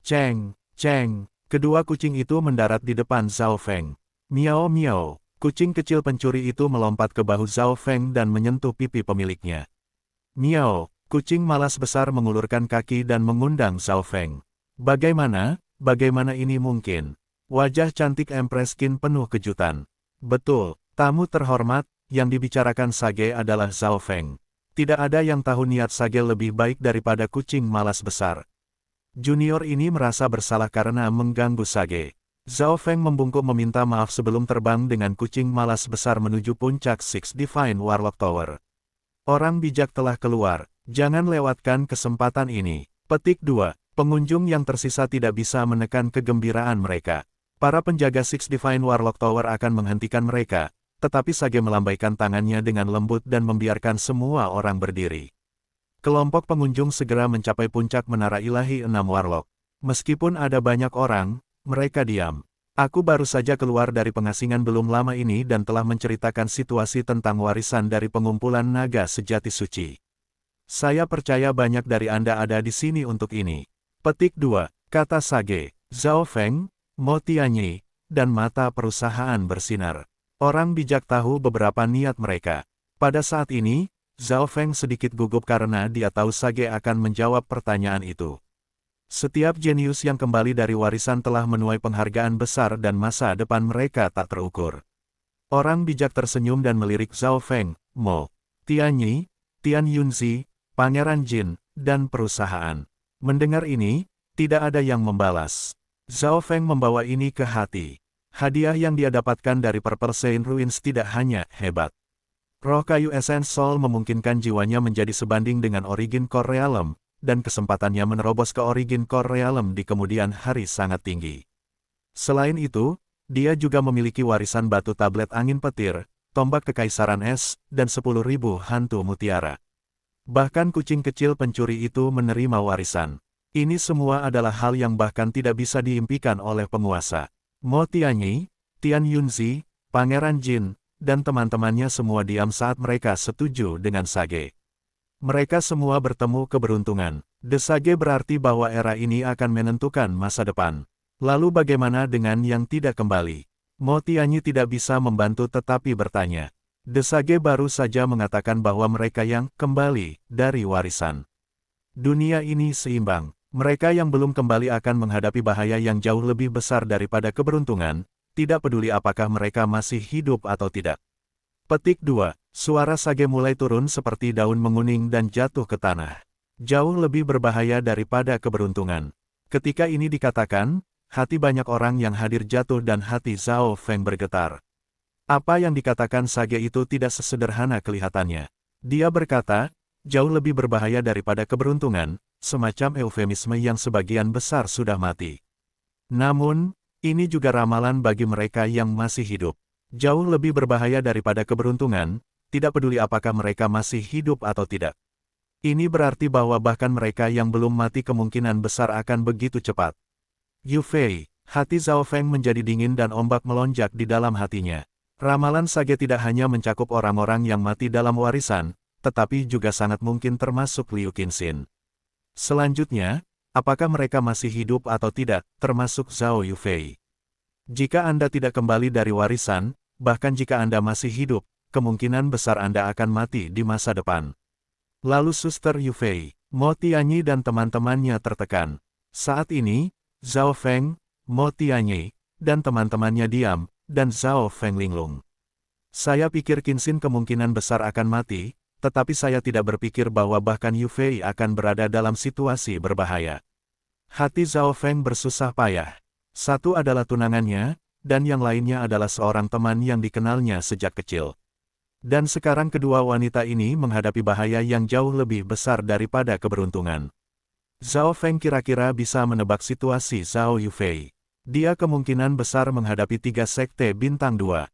Ceng, ceng, kedua kucing itu mendarat di depan Zhao Feng. Miau miau, kucing kecil pencuri itu melompat ke bahu Zhao Feng dan menyentuh pipi pemiliknya. Miau, kucing malas besar mengulurkan kaki dan mengundang Zhao Feng. Bagaimana ini mungkin? Wajah cantik Empress Qin penuh kejutan. Betul, tamu terhormat, yang dibicarakan Sage adalah Zhao Feng. Tidak ada yang tahu niat Sage lebih baik daripada kucing malas besar. Junior ini merasa bersalah karena mengganggu Sage. Zhao Feng membungkuk meminta maaf sebelum terbang dengan kucing malas besar menuju puncak Six Divine Warlock Tower. Orang bijak telah keluar, jangan lewatkan kesempatan ini. Petik 2. Pengunjung yang tersisa tidak bisa menekan kegembiraan mereka. Para penjaga Six Divine Warlock Tower akan menghentikan mereka, tetapi Sage melambaikan tangannya dengan lembut dan membiarkan semua orang berdiri. Kelompok pengunjung segera mencapai puncak menara ilahi 6 Warlock. Meskipun ada banyak orang, mereka diam. Aku baru saja keluar dari pengasingan belum lama ini dan telah menceritakan situasi tentang warisan dari pengumpulan naga sejati suci. Saya percaya banyak dari Anda ada di sini untuk ini. Petik 2, kata Sage, Zhao Feng, Mo Tianyi, dan mata perusahaan bersinar. Orang bijak tahu beberapa niat mereka. Pada saat ini, Zhao Feng sedikit gugup karena dia tahu Sage akan menjawab pertanyaan itu. Setiap jenius yang kembali dari warisan telah menuai penghargaan besar dan masa depan mereka tak terukur. Orang bijak tersenyum dan melirik Zhao Feng, Mo Tianyi, Tian Yunzi, Pangeran Jin, dan perusahaan. Mendengar ini, tidak ada yang membalas. Zhao Feng membawa ini ke hati. Hadiah yang dia dapatkan dari Purple Saint Ruins tidak hanya hebat. Roh kayu Essence Soul memungkinkan jiwanya menjadi sebanding dengan Origin Core Realm, dan kesempatannya menerobos ke Origin Core Realm di kemudian hari sangat tinggi. Selain itu, Dia juga memiliki warisan batu tablet angin petir, tombak kekaisaran es, dan 10.000 hantu mutiara. Bahkan kucing kecil pencuri itu menerima warisan. Ini semua adalah hal yang bahkan tidak bisa diimpikan oleh penguasa. Mo Tianyi, Tian Yunzi, Pangeran Jin, dan teman-temannya semua diam saat mereka setuju dengan Sage. Mereka semua bertemu keberuntungan. Desage berarti bahwa era ini akan menentukan masa depan. Lalu bagaimana dengan yang tidak kembali? Mo Tianyi tidak bisa membantu tetapi bertanya. Desage baru saja mengatakan bahwa mereka yang kembali dari warisan. Dunia ini seimbang. Mereka yang belum kembali akan menghadapi bahaya yang jauh lebih besar daripada keberuntungan, tidak peduli apakah mereka masih hidup atau tidak. Petik 2. Suara Sage mulai turun seperti daun menguning dan jatuh ke tanah. Jauh lebih berbahaya daripada keberuntungan. Ketika ini dikatakan, hati banyak orang yang hadir jatuh dan hati Zhao Feng bergetar. Apa yang dikatakan Sage itu tidak sesederhana kelihatannya. Dia berkata, jauh lebih berbahaya daripada keberuntungan, semacam eufemisme yang sebagian besar sudah mati. Namun, ini juga ramalan bagi mereka yang masih hidup. Jauh lebih berbahaya daripada keberuntungan, tidak peduli apakah mereka masih hidup atau tidak. Ini berarti bahwa bahkan mereka yang belum mati kemungkinan besar akan begitu cepat. Yu Fei, hati Zhao Feng menjadi dingin dan ombak melonjak di dalam hatinya. Ramalan Sage tidak hanya mencakup orang-orang yang mati dalam warisan, tetapi juga sangat mungkin termasuk Liu Qinxin. Selanjutnya, apakah mereka masih hidup atau tidak, termasuk Zhao Yufei. Jika Anda tidak kembali dari warisan, bahkan jika Anda masih hidup, kemungkinan besar Anda akan mati di masa depan. Lalu Suster Yufei, Mo Tianyi dan teman-temannya tertekan. Saat ini, Zhao Feng, Mo Tianyi, dan teman-temannya diam, dan Zhao Feng linglung. Saya pikir Qinxin kemungkinan besar akan mati, tetapi saya tidak berpikir bahwa bahkan Yufei akan berada dalam situasi berbahaya. Hati Zhao Feng bersusah payah. Satu adalah tunangannya, dan yang lainnya adalah seorang teman yang dikenalnya sejak kecil. Dan sekarang kedua wanita ini menghadapi bahaya yang jauh lebih besar daripada keberuntungan. Zhao Feng kira-kira bisa menebak situasi Zhao Yufei. Dia kemungkinan besar menghadapi 3 sekte bintang 2.